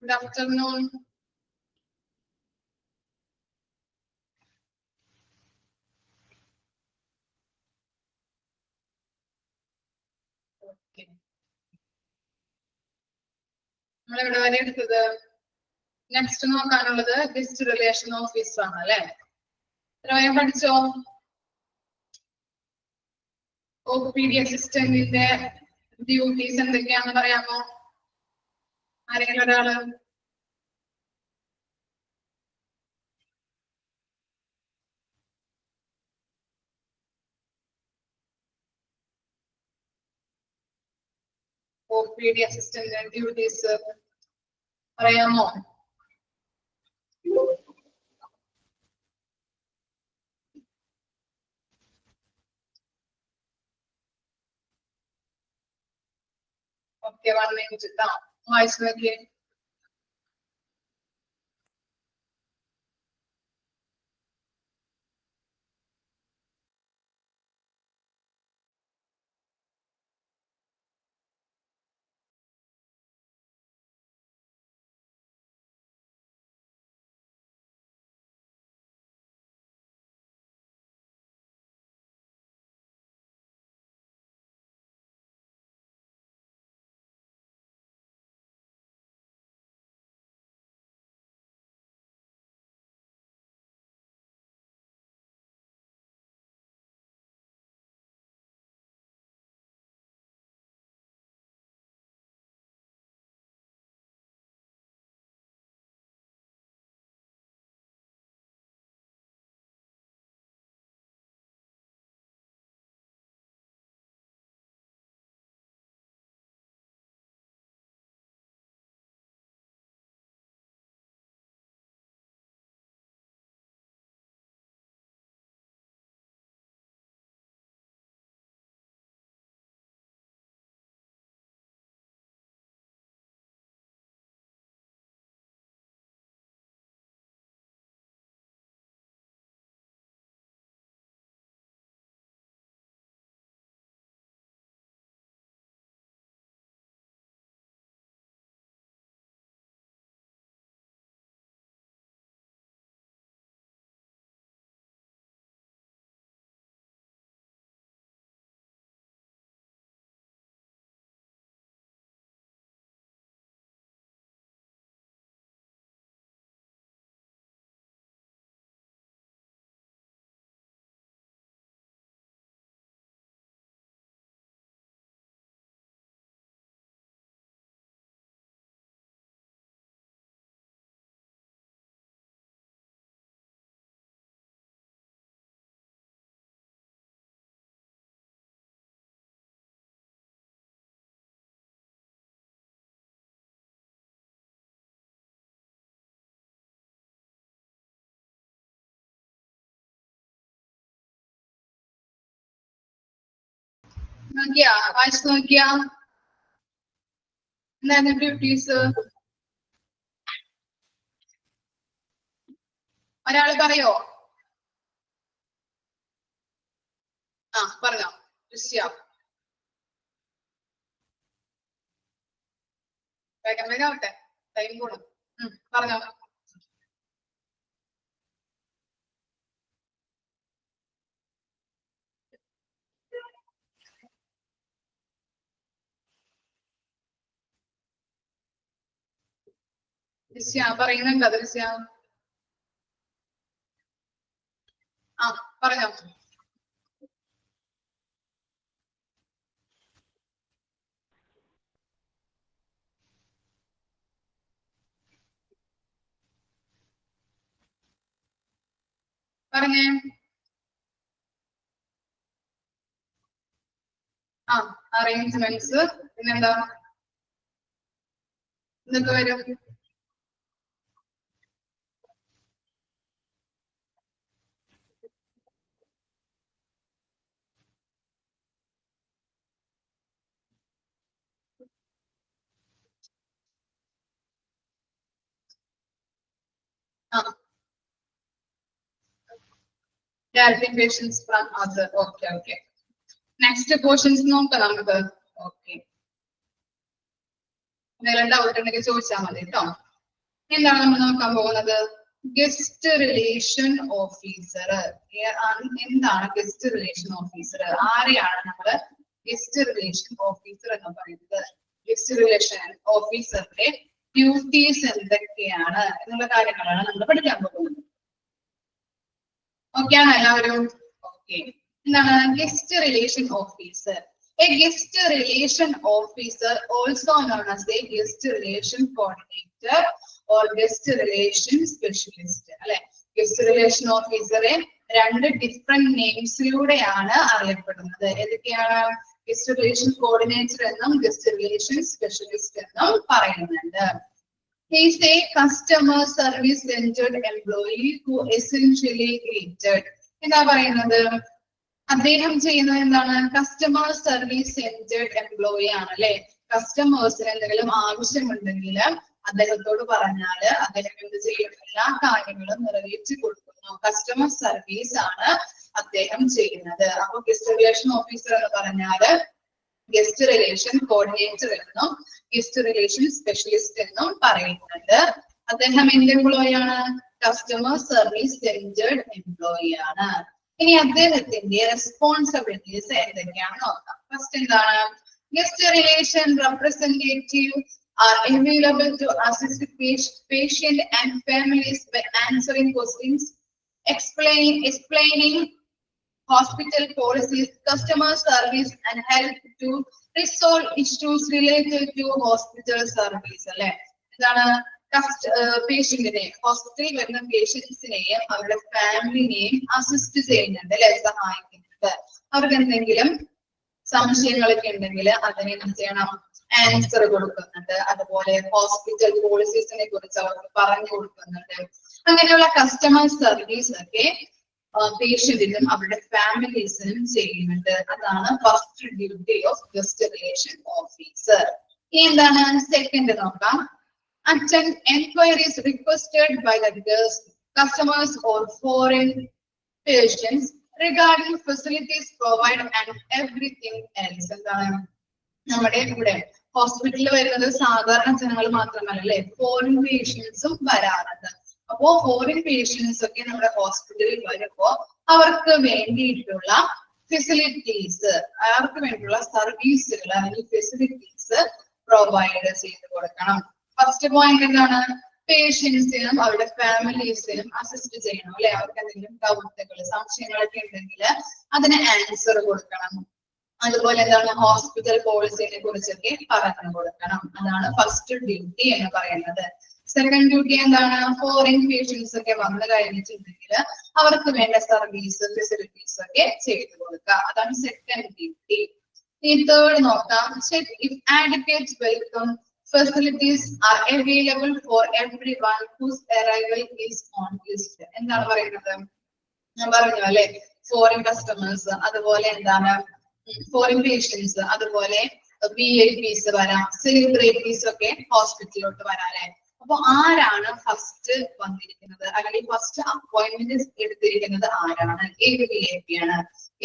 Good afternoon. Okay. Next guest relation office. OPD assistant in the duties and the camera. OPD assistant and duties. Okay, 1 minute. Voice again. Duties. ഒരാള് പറയോ? പറഞ്ഞോ. വേഗം വേഗം ആവട്ടെ, time കൂടും. പറഞ്ഞോ. പറയുന്നുണ്ടോ ദൃശ്യ? പറഞ്ഞോ. പറഞ്ഞേ. അറേഞ്ച്മെന്റ്സ്. പിന്നെന്താ? എന്തൊക്കെ വരും? Clarifications from other. Okay. Next portions നോക്കാം നമുക്ക്. Okay. എന്തെങ്കിലും ഡൗട്ട് ഉണ്ടെങ്കിൽ ചോദിച്ചാൽ മതി കേട്ടോ. എന്താണ് നമ്മൾ നോക്കാൻ പോകുന്നത്? Guest relation officer. എന്താണ് ഗസ്റ്റ് റിലേഷൻ ഓഫീസർ? ആരെയാണ് നമ്മൾ ഗസ്റ്റ് റിലേഷൻ ഓഫീസർ എന്ന് പറയുന്നത്? ഗസ്റ്റ് റിലേഷൻ ഓഫീസറിന്റെ ഡ്യൂട്ടീസ് എന്തൊക്കെയാണ് എന്നുള്ള കാര്യങ്ങളാണ് നമ്മൾ പഠിക്കാൻ പോകുന്നത്. ഓക്കെ ആണ് എല്ലാവരും? ഓക്കെ. എന്താണ് guest relation officer? A guest relation officer, also known as a guest relation coordinator or guest relation specialist. അല്ലെ, ഗസ്റ്റ് റിലേഷൻ ഓഫീസറെ രണ്ട് ഡിഫറെന്റ് നെയിംസിലൂടെയാണ് അറിയപ്പെടുന്നത്. ഏതൊക്കെയാണ്? ഗസ്റ്റ് റിലേഷൻ കോർഡിനേറ്റർ എന്നും ഗസ്റ്റ് റിലേഷൻ സ്പെഷ്യലിസ്റ്റ് എന്നും പറയുന്നുണ്ട്. He is a customer service centered employee who essentially greeted. എന്താ പറയുന്നത്? അദ്ദേഹം ചെയ്യുന്നത് എന്താണ്? കസ്റ്റമർ സർവീസ് സെന്റേർഡ് എംപ്ലോയി ആണ് അല്ലെ. കസ്റ്റമേഴ്സിന് എന്തെങ്കിലും ആവശ്യമുണ്ടെങ്കിൽ അദ്ദേഹത്തോട് പറഞ്ഞാൽ അദ്ദേഹം എന്ത് ചെയ്യും? എല്ലാ കാര്യങ്ങളും നിറവേറ്റി കൊടുക്കുന്നു. കസ്റ്റമർ സർവീസ് ആണ് അദ്ദേഹം ചെയ്യുന്നത്. അപ്പൊ ഗസ്റ്റ് റിലേഷൻ ഓഫീസർ എന്ന് പറഞ്ഞാല് ഗസ്റ്റ് റിലേഷൻ കോർഡിനേറ്റർ എന്നും ഗസ്റ്റ് റിലേഷൻ സ്പെഷ്യലിസ്റ്റ് എന്നും പറയുന്നുണ്ട്. അദ്ദേഹം എന്ത് എംപ്ലോയി ആണ്? കസ്റ്റമർ സർവീസ് സെന്റേർഡ് എംപ്ലോയി ആണ്. ഇനി അദ്ദേഹത്തിന്റെ റെസ്പോൺസിബിലിറ്റീസ് എന്തൊക്കെയാണെന്ന് നോക്കാം. ഫസ്റ്റ് എന്താണ്? Guest relation representative are available to assist patient and families by answering questions, explaining hospital policies, customer service, and help to resolve issues related to hospital service. അല്ലെ, എന്താണ്? പേഷ്യന്റിനെ, ഹോസ്പിറ്റലിൽ വരുന്ന പേഷ്യൻസിനെയും അവരുടെ ഫാമിലിനെയും അസിസ്റ്റ് ചെയ്യുന്നുണ്ട് അല്ലെ, സഹായിക്കുന്നുണ്ട്. അവർക്ക് എന്തെങ്കിലും സംശയങ്ങളൊക്കെ ഉണ്ടെങ്കിൽ അതിനെ എന്ത് ചെയ്യണം? ആൻസർ കൊടുക്കുന്നുണ്ട്. അതുപോലെ ഹോസ്പിറ്റൽ പോളിസീസിനെ കുറിച്ച് അവർക്ക് പറഞ്ഞു കൊടുക്കുന്നുണ്ട്. അങ്ങനെയുള്ള കസ്റ്റമർ സർവീസ് ഒക്കെ പേഷ്യന്റിനും അവരുടെ ഫാമിലീസിനും ചെയ്യുന്നുണ്ട്. അതാണ് first duty of guest relation officer. ഇനി എന്താണ് സെക്കൻഡ് നോക്കാം. Attend enquiries requested by the guest, customers or foreign patients regarding facilities provided and everything else. എന്താണ്? നമ്മുടെ ഇവിടെ ഹോസ്പിറ്റലിൽ വരുന്നത് സാധാരണ ജനങ്ങൾ മാത്രമല്ല അല്ലെ, ഫോറിൻ പേഷ്യൻസും വരാറുണ്ട്. അപ്പോ ഫോറിൻ പേഷ്യൻസ് ഒക്കെ നമ്മുടെ ഹോസ്പിറ്റലിൽ വരുമ്പോ അവർക്ക് വേണ്ടിയിട്ടുള്ള ഫെസിലിറ്റീസ്, അവർക്ക് വേണ്ടിയുള്ള സർവീസുകൾ അല്ലെങ്കിൽ ഫെസിലിറ്റീസ് പ്രൊവൈഡ് ചെയ്ത് കൊടുക്കണം. ഫസ്റ്റ് പോയിന്റ് എന്താണ്? പേഷ്യൻസിനും അവരുടെ ഫാമിലീസിനും അസിസ്റ്റ് ചെയ്യണം അല്ലെ. അവർക്ക് എന്തെങ്കിലും ഡൗട്ടുകൾ, സംശയങ്ങളൊക്കെ ഉണ്ടെങ്കിൽ അതിന് ആൻസർ കൊടുക്കണം. അതുപോലെ എന്താണ്? ഹോസ്പിറ്റൽ പോളിസിനെ കുറിച്ചൊക്കെ പറഞ്ഞു കൊടുക്കണം. അതാണ് ഫസ്റ്റ് ഡ്യൂട്ടി എന്ന് പറയുന്നത്. സെക്കൻഡ് ഡ്യൂട്ടി എന്താണ്? ഫോറിൻ പേഷ്യൻസ് ഒക്കെ വന്നു കഴിഞ്ഞിട്ടുണ്ടെങ്കിൽ അവർക്ക് വേണ്ട സർവീസ്, ഫെസിലിറ്റീസ് ഒക്കെ ചെയ്തു കൊടുക്കുക. അതാണ് സെക്കൻഡ് ഡ്യൂട്ടി. ഈ തേർഡ് നോക്കാം. Check if adequate welcome facilities are available for everyone whose arrival is on list. എന്താണ് പറയുന്നത്? ഞാൻ പറഞ്ഞു അല്ലെ, ഫോറിൻ കസ്റ്റമേഴ്സ്, അതുപോലെ എന്താണ് ഫോറിൻ പേഷ്യൻസ്, അതുപോലെ VIPs വരാം, സെലിബ്രിറ്റീസ് ഒക്കെ ഹോസ്പിറ്റലിലോട്ട് വരാം അല്ലെ. അപ്പൊ ആരാണ് ഫസ്റ്റ് വന്നിരിക്കുന്നത് അല്ലെങ്കിൽ ഫസ്റ്റ് അപ്പോയിന്റ്മെന്റ് എടുത്തിരിക്കുന്നത് ആരാണ്? ഏത് VIP ആണ്,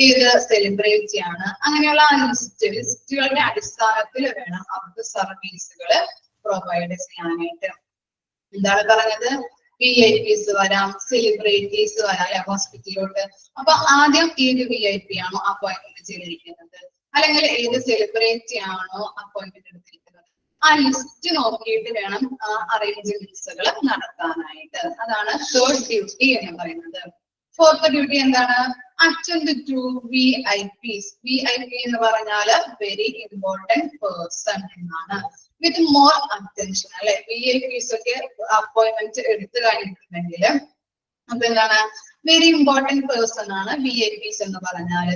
ഏത് സെലിബ്രിറ്റി ആണ്? അങ്ങനെയുള്ള ലിസ്റ്റുകളുടെ അടിസ്ഥാനത്തിൽ വേണം അവർക്ക് സർവീസുകൾ പ്രൊവൈഡ് ചെയ്യാനായിട്ട്. എന്താണ് പറഞ്ഞത്? VIPs വരാം, സെലിബ്രിറ്റീസ് വരാം അല്ലെ ഹോസ്പിറ്റലിലോട്ട്. അപ്പൊ ആദ്യം ഏത് VIP ആണോ അപ്പോയിന്റ്മെന്റ് ചെയ്തിരിക്കുന്നത്, അല്ലെങ്കിൽ ഏത് സെലിബ്രിറ്റി ആണോ അപ്പോയിന്റ്മെന്റ് എടുത്തിരിക്കുന്നത്, ആ ലിസ്റ്റ് നോക്കിയിട്ട് വേണം ആ അറേഞ്ച്മെന്റ്സുകൾ നടത്താനായിട്ട്. അതാണ് തേർഡ് ഡ്യൂട്ടി എന്ന് പറയുന്നത്. ഫോർത്ത് ഡ്യൂട്ടി എന്താണ്? Attend to VIPs. VIP എന്ന് പറഞ്ഞാൽ വെരി ഇമ്പോർട്ടന്റ് പേഴ്സൺ എന്നാണ്. വിത്ത് മോർ അറ്റൻഷൻ അല്ലെ. VIPs ഒക്കെ അപ്പോയിന്റ്മെന്റ് എടുത്തു കഴിഞ്ഞിട്ടുണ്ടെങ്കിൽ അതെന്താണ്? വെരി ഇമ്പോർട്ടന്റ് പേഴ്സൺ ആണ് VIPs എന്ന് പറഞ്ഞാൽ.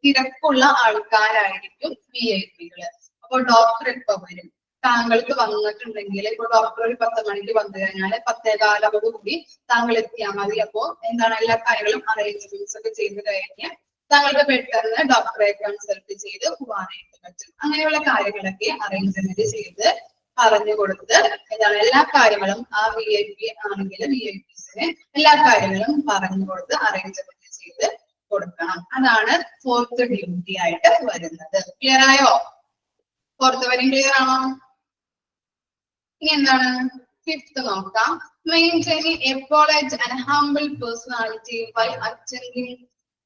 തിരക്കുള്ള ആൾക്കാരായിരിക്കും VIPകള്. അപ്പൊ ഡോക്ടർ എപ്പോ വരും? താങ്കൾക്ക് വന്നിട്ടുണ്ടെങ്കിൽ ഇപ്പൊ ഡോക്ടർ ഒരു 10 മണിക്ക് വന്നു കഴിഞ്ഞാൽ 10:15 കൂടി താങ്കൾ എത്തിയാൽ മതി. അപ്പോ എന്താണ്? എല്ലാ കാര്യങ്ങളും അറേഞ്ച്മെന്റ്സ് ഒക്കെ ചെയ്ത് കഴിഞ്ഞ് താങ്കൾക്ക് പെട്ടെന്ന് ഡോക്ടറെ കൺസൾട്ട് ചെയ്ത് പോകാനായിട്ട് പറ്റും. അങ്ങനെയുള്ള കാര്യങ്ങളൊക്കെ അറേഞ്ച്മെന്റ് ചെയ്ത് പറഞ്ഞു കൊടുത്ത് എന്താണ് എല്ലാ കാര്യങ്ങളും ആ VIP ആണെങ്കിൽ VIPസിന് എല്ലാ കാര്യങ്ങളും പറഞ്ഞു കൊടുത്ത് അറേഞ്ച്മെന്റ് ചെയ്ത് കൊടുക്കണം. അതാണ് ഫോർത്ത് ഡ്യൂട്ടി ആയിട്ട് വരുന്നത്. ക്ലിയർ ആയോ? ഫോർത്ത് വരെയും ക്ലിയർ ആണോ? ഇനി എന്താണ്? Fifth നോക്കാം. Maintaining a polite and humble personality while attending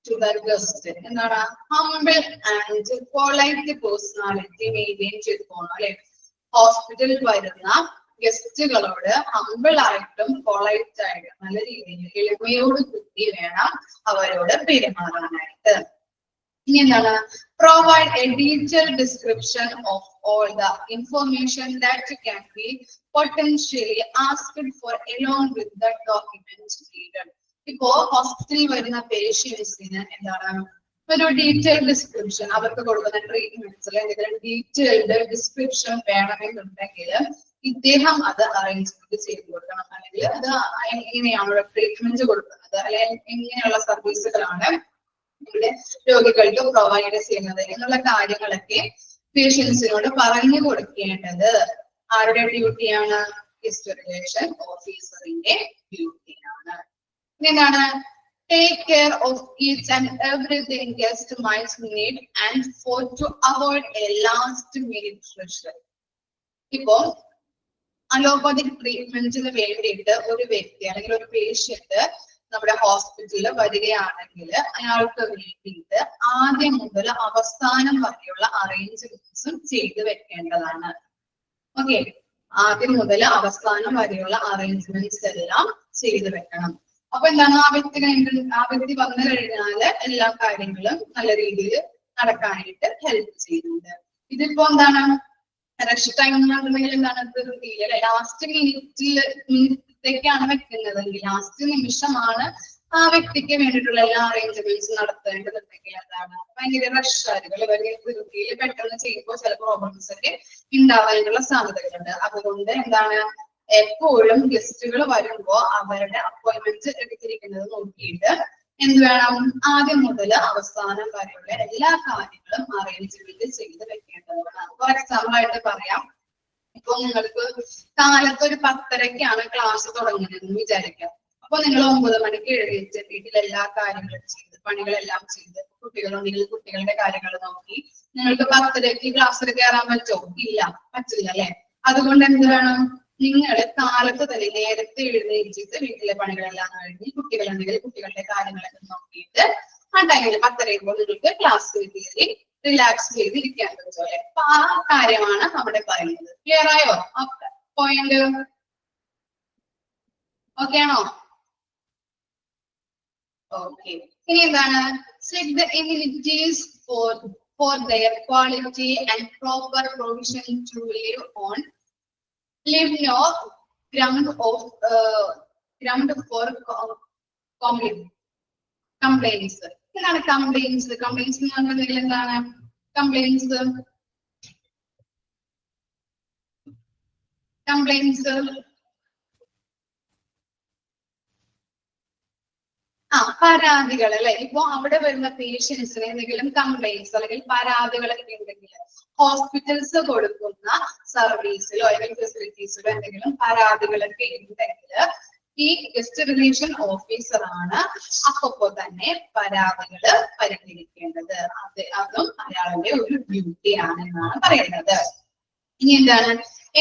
to the guest. എന്താണ്? Humble and polite personality maintain ചെയ്ത് പോകണം അല്ലെ. ഹോസ്പിറ്റലിൽ വരുന്ന ഗസ്റ്റുകളോട് ഹമ്പിൾ ആയിട്ടും പൊളൈറ്റ് ആയിട്ടും നല്ല രീതിയിൽ എളിമയോട് കൂടി വേണം അവരോട് പെരുമാറാനായിട്ട്. ഇനി എന്താണ്? Provide a detailed description of all the information that can be potentially asked for along with the documents needed. ഇപ്പോ ഹോസ്പിറ്റലിൽ വരുന്ന പേഷ്യൻസിന് എന്താണ് ഒരു ഡീറ്റെയിൽഡ് ഡിസ്ക്രിപ്ഷൻ, അവർക്ക് കൊടുക്കുന്ന ട്രീറ്റ്മെന്റ്സിൽ എന്തെങ്കിലും ഡീറ്റെയിൽഡ് ഡിസ്ക്രിപ്ഷൻ വേണമെന്നുണ്ടെങ്കിൽ ഇദ്ദേഹം അത് അറേഞ്ച്മെന്റ് ചെയ്ത് കൊടുക്കണം. അല്ലെങ്കിൽ അത് എങ്ങനെയാണ് ട്രീറ്റ്മെന്റ് കൊടുക്കുന്നത്, അല്ലെങ്കിൽ എങ്ങനെയുള്ള സർവീസുകളാണ് ഇവിടെ രോഗികൾക്ക് പ്രൊവൈഡ് ചെയ്യുന്നത് എന്നുള്ള കാര്യങ്ങളൊക്കെ പേഷ്യൻസിനോട് പറഞ്ഞു കൊടുക്കേണ്ടത് ആരുടെ ഡ്യൂട്ടിയാണ്? ഗസ്റ്റ് റിലേഷൻ ഓഫീസറിന്റെ ഡ്യൂട്ടിയാണ്. എന്താണ്? Take care of each and everything guest might need and for to avoid a last minute pressure. ഇപ്പോ അലോപ്പതിക് ട്രീറ്റ്മെന്റിന് വേണ്ടിയിട്ട് ഒരു വ്യക്തി അല്ലെങ്കിൽ ഒരു പേഷ്യന്റ് നമ്മുടെ ഹോസ്പിറ്റലിൽ വരികയാണെങ്കിൽ അയാൾക്ക് വേണ്ടിയിട്ട് ആദ്യം മുതൽ അവസാനം വരെയുള്ള അറേഞ്ച്മെന്റ്സും ചെയ്തു വെക്കേണ്ടതാണ്. ഓക്കെ, ആദ്യം മുതൽ അവസാനം വരെയുള്ള അറേഞ്ച്മെന്റ്സ് എല്ലാം ചെയ്തു വെക്കണം. അപ്പൊ എന്താണ്? ആ വ്യക്തി വന്നു കഴിഞ്ഞാല് എല്ലാ കാര്യങ്ങളും നല്ല രീതിയിൽ നടക്കാനായിട്ട് ഹെൽപ്പ് ചെയ്യുന്നുണ്ട്. ഇതിപ്പോ എന്താണ്? റഷ് ടൈം എന്നുണ്ടെങ്കിൽ എന്താണ്? ലാസ്റ്റ് മിനിറ്റിലേക്കാണ് വെക്കുന്നതെങ്കിൽ, ലാസ്റ്റ് നിമിഷമാണ് ആ വ്യക്തിക്ക് വേണ്ടിയിട്ടുള്ള എല്ലാ അറേഞ്ച്മെന്റ്സും നടത്തേണ്ടതുണ്ടെങ്കിൽ എന്താണ്? ഭയങ്കര റഷ് ആയിരിക്കും. ധൃതിയിൽ പെട്ടെന്ന് ചെയ്യുമ്പോൾ ചില പ്രോബ്ലംസ് ഒക്കെ ഉണ്ടാവാനുള്ള സാധ്യതകളുണ്ട്. അതുകൊണ്ട് എന്താണ്? എപ്പോഴും ഗസ്റ്റുകൾ വരുമ്പോ അവരുടെ അപ്പോയിന്റ്മെന്റ് എടുത്തിരിക്കുന്നത് നോക്കിയിട്ട് എന്ത് വേണം? ആദ്യം മുതൽ അവസാനം വരെയുള്ള എല്ലാ കാര്യങ്ങളും അറേഞ്ച്മെന്റ് ചെയ്ത് വെക്കേണ്ടതാണ്. ഫോർ എക്സാമ്പിൾ ആയിട്ട് പറയാം, ഇപ്പൊ നിങ്ങൾക്ക് കാലത്ത് ഒരു 10:30ക്കാണ് ക്ലാസ് തുടങ്ങുന്നതെന്ന് വിചാരിക്കാം. അപ്പൊ നിങ്ങൾ 9 മണിക്ക് എഴുന്നേറ്റ് വീട്ടിൽ എല്ലാ കാര്യങ്ങളും ചെയ്ത് പണികളെല്ലാം ചെയ്ത് കുട്ടികളുണ്ടെങ്കിൽ കുട്ടികളുടെ കാര്യങ്ങൾ നോക്കി നിങ്ങൾക്ക് 10:30ക്ക് ക്ലാസ്സിൽ കയറാൻ പറ്റുമോ? ഇല്ല, പറ്റില്ല അല്ലെ. അതുകൊണ്ട് എന്ത് വേണം? നിങ്ങൾ കാലത്ത് തന്നെ നേരത്തെ എഴുന്നേറ്റിട്ട് വീട്ടിലെ പണികളെല്ലാം കഴിഞ്ഞ് കുട്ടികളുണ്ടെങ്കിൽ കുട്ടികളുടെ കാര്യങ്ങളൊക്കെ നോക്കിയിട്ട് ആ ടൈമിൽ 10:30 നിങ്ങൾക്ക് ക്ലാസ് കയറി റിലാക്സ് ചെയ്ത് ഇരിക്കാൻ പറ്റും അല്ലെ. അപ്പൊ ആ കാര്യമാണ് അവിടെ പറയുന്നത്. ക്ലിയർ ആയോ ആ പോയിന്റ്? ഓക്കെ ആണോ? ഓക്കെ. ഇനി എന്താണ്? Select the amenities for their quality and proper provision to live on. Leave no ground for complaints. എന്താണ് കംപ്ലൈൻസ്? കംപ്ലൈൻസ് എന്ന് പറഞ്ഞാൽ എന്താണ്? കംപ്ലൈൻസ് പരാതികൾ അല്ലെ. ഇപ്പൊ അവിടെ വരുന്ന പേഷ്യൻസിന് എന്തെങ്കിലും കംപ്ലൈൻസ് അല്ലെങ്കിൽ പരാതികളൊക്കെ ഉണ്ടെങ്കിൽ ഹോസ്പിറ്റൽസ് കൊടുക്കുന്ന സർവീസിലോ അല്ലെങ്കിൽ ഫെസിലിറ്റീസിലോ എന്തെങ്കിലും പരാതികളൊക്കെ ഉണ്ടെങ്കിൽ ഈ ഗസ്റ്റ് റിലേഷൻ ഓഫീസർ ആണ് അപ്പൊ തന്നെ പരാതികള് പരിഹരിക്കേണ്ടത്. അതും അയാളുടെ ഒരു ഡ്യൂട്ടി ആണെന്നാണ് പറയുന്നത്. ഇനി എന്താണ്?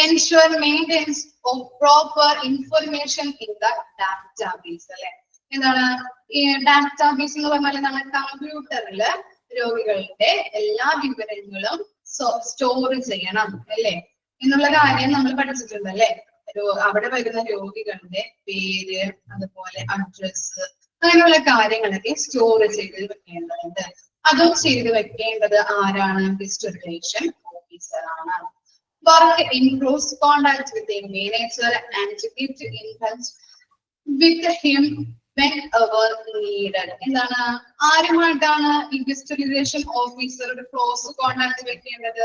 Ensure maintenance of proper information in the database അല്ലെ. എന്താണ് ഈ ഡാറ്റാബേസ് എന്ന് പറഞ്ഞാൽ എന്താണ്? കമ്പ്യൂട്ടറില് രോഗികളുടെ എല്ലാ വിവരങ്ങളും സ്റ്റോർ ചെയ്യണം അല്ലെ എന്നുള്ള കാര്യം നമ്മൾ പഠിച്ചിട്ടുണ്ട് അല്ലെ. അവിടെ വരുന്ന രോഗികളുടെ പേര്, അതുപോലെ അഡ്രസ്, അങ്ങനെയുള്ള കാര്യങ്ങളൊക്കെ സ്റ്റോർ ചെയ്ത് വെക്കേണ്ടതുണ്ട്. അതും ചെയ്ത് വെക്കേണ്ടത് ആരാണ്? ഗസ്റ്റ് റിലേഷൻ ഓഫീസർ ആണ്. Work in close contact with a manager and get in touch with him whenever needed. എന്താണ്? ആരുമായിട്ടാണ് ഈ guest relation officer close contact വെക്കേണ്ടത്?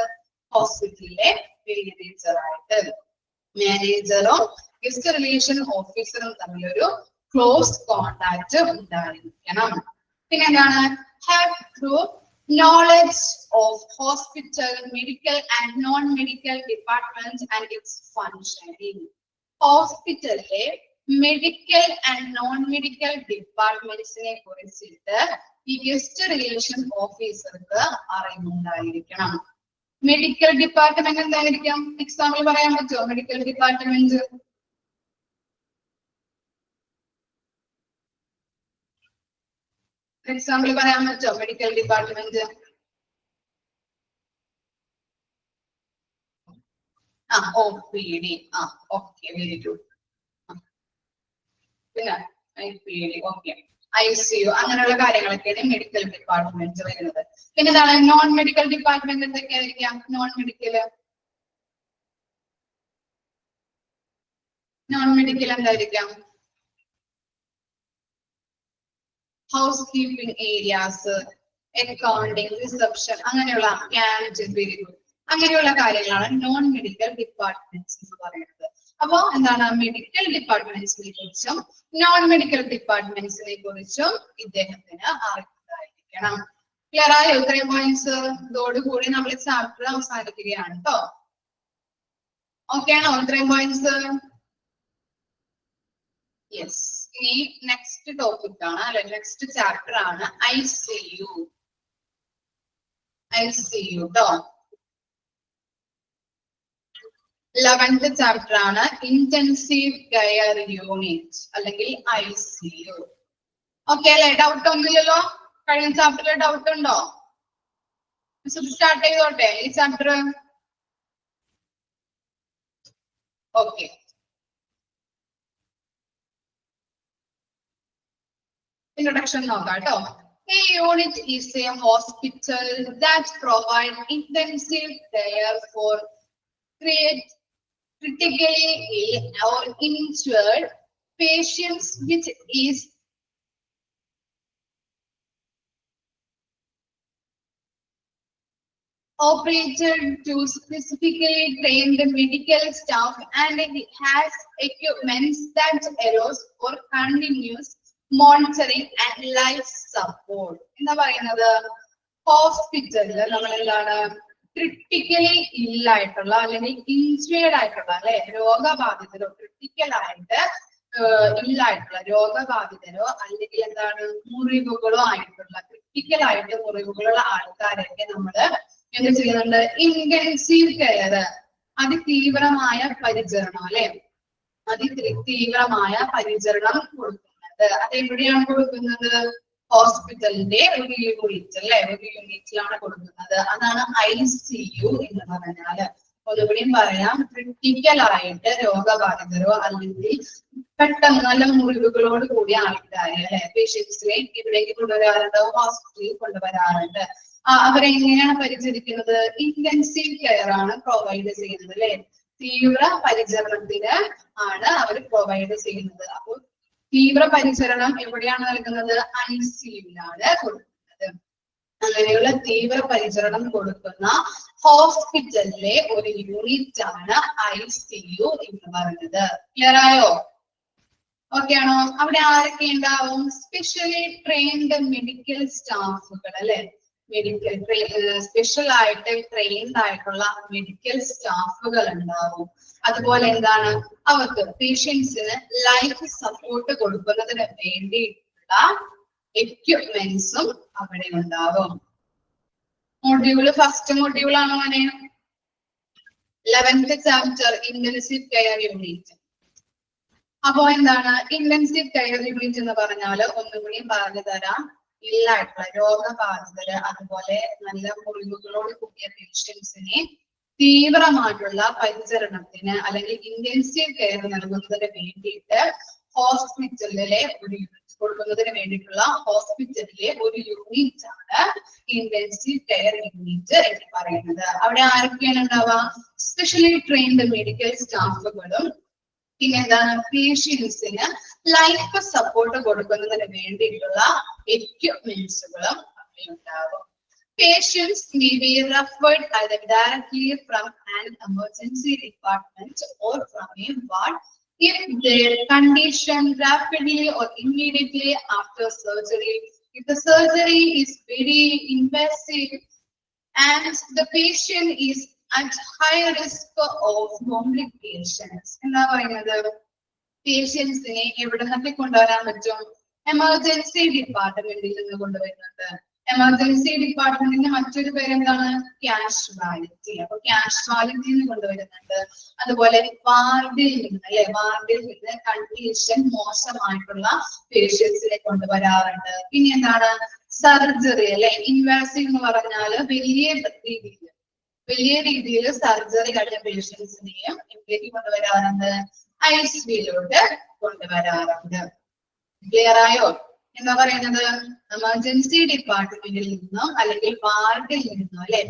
ഹോസ്പിറ്റലിലെ മാനേജറായിട്ട്. മാനേജറും ഗസ്റ്റ് റിലേഷൻ ഓഫീസറും തമ്മിലൊരു ക്ലോസ് കോണ്ടാക്ട് ഉണ്ടായിരിക്കണം. പിന്നെ എന്താണ്? Have through knowledge of hospital medical and non medical department and its functioning. ഹോസ്പിറ്റലിലെ മെഡിക്കൽ ആൻഡ് നോൺ മെഡിക്കൽ ഡിപ്പാർട്ട്മെന്റ്സിനെ കുറിച്ചിട്ട് ഈ ഗസ്റ്റ് റിലേഷൻ ഓഫീസർക്ക് അറിവുണ്ടായിരിക്കണം. മെഡിക്കൽ ഡിപ്പാർട്ട്മെന്റ് എന്തായിരിക്കും? എക്സാമ്പിൾ പറയാൻ പറ്റുമോ? മെഡിക്കൽ ഡിപ്പാർട്ട്മെന്റ് എക്സാമ്പിൾ പറയാൻ പറ്റുമോ? Medical department. OPD. Okay, very good. പിന്നെ IPD, ഓക്കെ, ICU, അങ്ങനെയുള്ള കാര്യങ്ങളൊക്കെയാണ് മെഡിക്കൽ ഡിപ്പാർട്ട്മെന്റ് വരുന്നത്. പിന്നെ എന്താണ് നോൺ മെഡിക്കൽ ഡിപ്പാർട്ട്മെന്റ്? എന്തൊക്കെയായിരിക്കാം നോൺ മെഡിക്കൽ? എന്തായിരിക്കാം? Housekeeping areas, accounting, reception, അങ്ങനെയുള്ള അങ്ങനെയുള്ള കാര്യങ്ങളാണ് നോൺ മെഡിക്കൽ ഡിപ്പാർട്ട്മെന്റ്സ് എന്ന് പറയുന്നത്. അപ്പോ എന്താണ് മെഡിക്കൽ ഡിപ്പാർട്ട്മെന്റ്സിനെ കുറിച്ചും നോൺ മെഡിക്കൽ ഡിപ്പാർട്ട്മെന്റ്സിനെ കുറിച്ചും ഇദ്ദേഹത്തിന് അറിവുണ്ടായിരിക്കണം. ക്ലിയർ ആയോ ഇത്രയും പോയിന്റ്സ്? ഇതോടുകൂടി നമ്മൾ ചാപ്റ്റർ അവസാനിക്കുകയാണ് കേട്ടോ. ഓക്കെ ആണോ ഇത്രയും പോയിന്റ്സ്? യെസ്. ഇനി നെക്സ്റ്റ് ടോപ്പിക് ആണ്, അല്ലെ നെക്സ്റ്റ് ചാപ്റ്റർ ആണ് ICU. ട്ടോ. 11th ചാപ്റ്റർ ആണ് ഇന്റൻസീവ് കെയർ യൂണിറ്റ് അല്ലെങ്കിൽ ICU. ഓക്കെ അല്ലെ? ഡൗട്ട് ഒന്നുമില്ലല്ലോ? കഴിഞ്ഞ ചാപ്റ്ററിൽ ഡൗട്ട് ഉണ്ടോ? സ്റ്റാർട്ട് ചെയ്തോട്ടെ ഈ ചാപ്റ്റർ? ഓക്കെ. Introduction നോക്കാം കേട്ടോ. A unit is a hospital that provides intensive care for critically ill or injured patients, which is operated to specifically trained medical staff, and it has equipment that allows for continuous monitoring and life support. എന്താ പറയുന്നത്? ഹോസ്പിറ്റലിൽ നമ്മൾ എന്താണ് critically ഇല്ലായിട്ടുള്ള അല്ലെങ്കിൽ injured ആയിട്ടുള്ള അല്ലെ രോഗബാധിതരോ critical ആയിട്ട് ഇല്ലായിട്ടുള്ള രോഗബാധിതരോ അല്ലെങ്കിൽ എന്താണ് മുറിവുകളോ ആയിട്ടുള്ള ക്രിട്ടിക്കൽ ആയിട്ട് മുറിവുകളുള്ള ആൾക്കാരൊക്കെ നമ്മള് എന്ത് ചെയ്യുന്നുണ്ട്? ഇന്റൻസീവ് കെയർ, അതിതീവ്രമായ പരിചരണം അല്ലെ, അതിതീവ്രമായ പരിചരണം കൊടുക്കുന്നത്. അതെവിടെയാണ് കൊടുക്കുന്നത്? ഹോസ്പിറ്റലിന്റെ ഒരു യൂണിറ്റ് അല്ലെ, ഒരു യൂണിറ്റിലാണ് കൊടുക്കുന്നത്. അതാണ് ICU എന്ന് പറഞ്ഞാല്. ഒന്നുകൂടിയും പറയാം, ക്രിട്ടിക്കൽ ആയിട്ട് രോഗബാധിതരോ അല്ലെങ്കിൽ പെട്ടെന്ന് നല്ല മുറിവുകളോട് കൂടിയ ആൾക്കാരെ അല്ലെ പേഷ്യൻസിനെ ഇവിടേക്ക് കൊണ്ടുവരാറുണ്ട്, ഹോസ്പിറ്റലിൽ കൊണ്ടുവരാറുണ്ട്. അവരെങ്ങനെയാണ് പരിചരിക്കുന്നത്? ഇന്റൻസീവ് കെയർ ആണ് പ്രൊവൈഡ് ചെയ്യുന്നത് അല്ലെ, തീവ്ര പരിചരണത്തിന് ആണ് അവർ പ്രൊവൈഡ് ചെയ്യുന്നത്. അപ്പോൾ തീവ്ര പരിചരണം എവിടെയാണ് നൽകുന്നത്? ICUവിലാണ് കൊടുക്കുന്നത്. അങ്ങനെയുള്ള തീവ്ര പരിചരണം കൊടുക്കുന്ന ഹോസ്പിറ്റലിലെ ഒരു യൂണിറ്റ് ആണ് ICU എന്ന് പറയുന്നത്. ക്ലിയർ ആയോ? ഓക്കെ ആണോ? അവിടെ ആരൊക്കെ ഉണ്ടാവും? സ്പെഷ്യലി ട്രെയിൻഡ് മെഡിക്കൽ സ്റ്റാഫുകൾ അല്ലെ, സ്പെഷ്യൽ ആയിട്ട് ട്രെയിൻഡ് ആയിട്ടുള്ള മെഡിക്കൽ സ്റ്റാഫുകൾ ഉണ്ടാവും. അതുപോലെ എന്താണ് അവർക്ക് പേഷ്യൻസിന് ലൈഫ് സപ്പോർട്ട് കൊടുക്കുന്നതിന് വേണ്ടിയിട്ടുള്ള എക്യുപ്മെന്റ്സും അവിടെ ഉണ്ടാവും. ഫസ്റ്റ് മൊഡ്യൂൾ ആണ് മോനെ 11th chapter intensive care unit. അപ്പോ എന്താണ് ഇന്റൻസീവ് കെയർ യൂണിറ്റ് എന്ന് പറഞ്ഞാല് ഒന്നുകൂടി പറഞ്ഞു തരാം. ഇല്ലായിട്ടുള്ള രോഗബാധിതര് അതുപോലെ നല്ല മുറിവുകളോട് കൂടിയ പേഷ്യൻസിനെ തീവ്രമായിട്ടുള്ള പരിചരണത്തിന് അല്ലെങ്കിൽ ഇന്റൻസീവ് കെയർ നൽകുന്നതിന് വേണ്ടിയിട്ട് ഹോസ്പിറ്റലിലെ ഒരു യൂണിറ്റ് കൊടുക്കുന്നതിന് വേണ്ടിയിട്ടുള്ള ഹോസ്പിറ്റലിലെ ഒരു യൂണിറ്റ് ആണ് ഇന്റൻസീവ് കെയർ യൂണിറ്റ് എന്ന് പറയുന്നത്. അവിടെ ആരൊക്കെയാണ് ഉണ്ടാവുക? സ്പെഷ്യലി ട്രെയിൻഡ് മെഡിക്കൽ സ്റ്റാഫുകളും പിന്നെ എന്താണ് പേഷ്യൻസിന് ലൈഫ് സപ്പോർട്ട് കൊടുക്കുന്നതിന് വേണ്ടിയിട്ടുള്ള എക്യുപ്മെന്റ്സുകളും അവിടെ ഉണ്ടാകും. Patients may be referred either directly from an emergency department or from a ward if their condition rapidly or immediately after surgery. If the surgery is very invasive and the patient is at high risk of complications. എന്താ പറയുന്നത്? പേഷ്യൻസിനെ എവിടെ നിന്നൊക്കെ കൊണ്ടുവരാൻ പറ്റും? Emergency ഡിപ്പാർട്ട്മെന്റിൽ നിന്ന് കൊണ്ടുവരുന്നുണ്ട്. Emergency ഡിപ്പാർട്ട്മെന്റിന്റെ മറ്റൊരു പേര് എന്താണ്? കാഷ്വാലിറ്റി. അപ്പൊ കാഷ്വാലിറ്റി നിന്ന് കൊണ്ടുവരുന്നുണ്ട്. അതുപോലെ വാർഡിൽ നിന്ന് അല്ലെ, വാർഡിൽ നിന്ന് കണ്ടീഷൻ മോശമായിട്ടുള്ള പേഷ്യൻസിനെ കൊണ്ടുവരാറുണ്ട്. പിന്നെ എന്താണ്? സർജറി അല്ലെ, ഇൻവാസീവ് എന്ന് പറഞ്ഞാല് വലിയ രീതിയിൽ സർജറി കഴിഞ്ഞ പേഷ്യൻസിനെയും എവിടേക്ക് കൊണ്ടുവരാറുണ്ട്? ICUയിലോട്ട് കൊണ്ടുവരാറുണ്ട്. ക്ലിയർ ആയോ? എന്താ പറയുന്നത്? എമർജൻസി ഡിപ്പാർട്ട്മെന്റിൽ നിന്നും അല്ലെങ്കിൽ വാർഡിൽ നിന്നും അല്ലെ,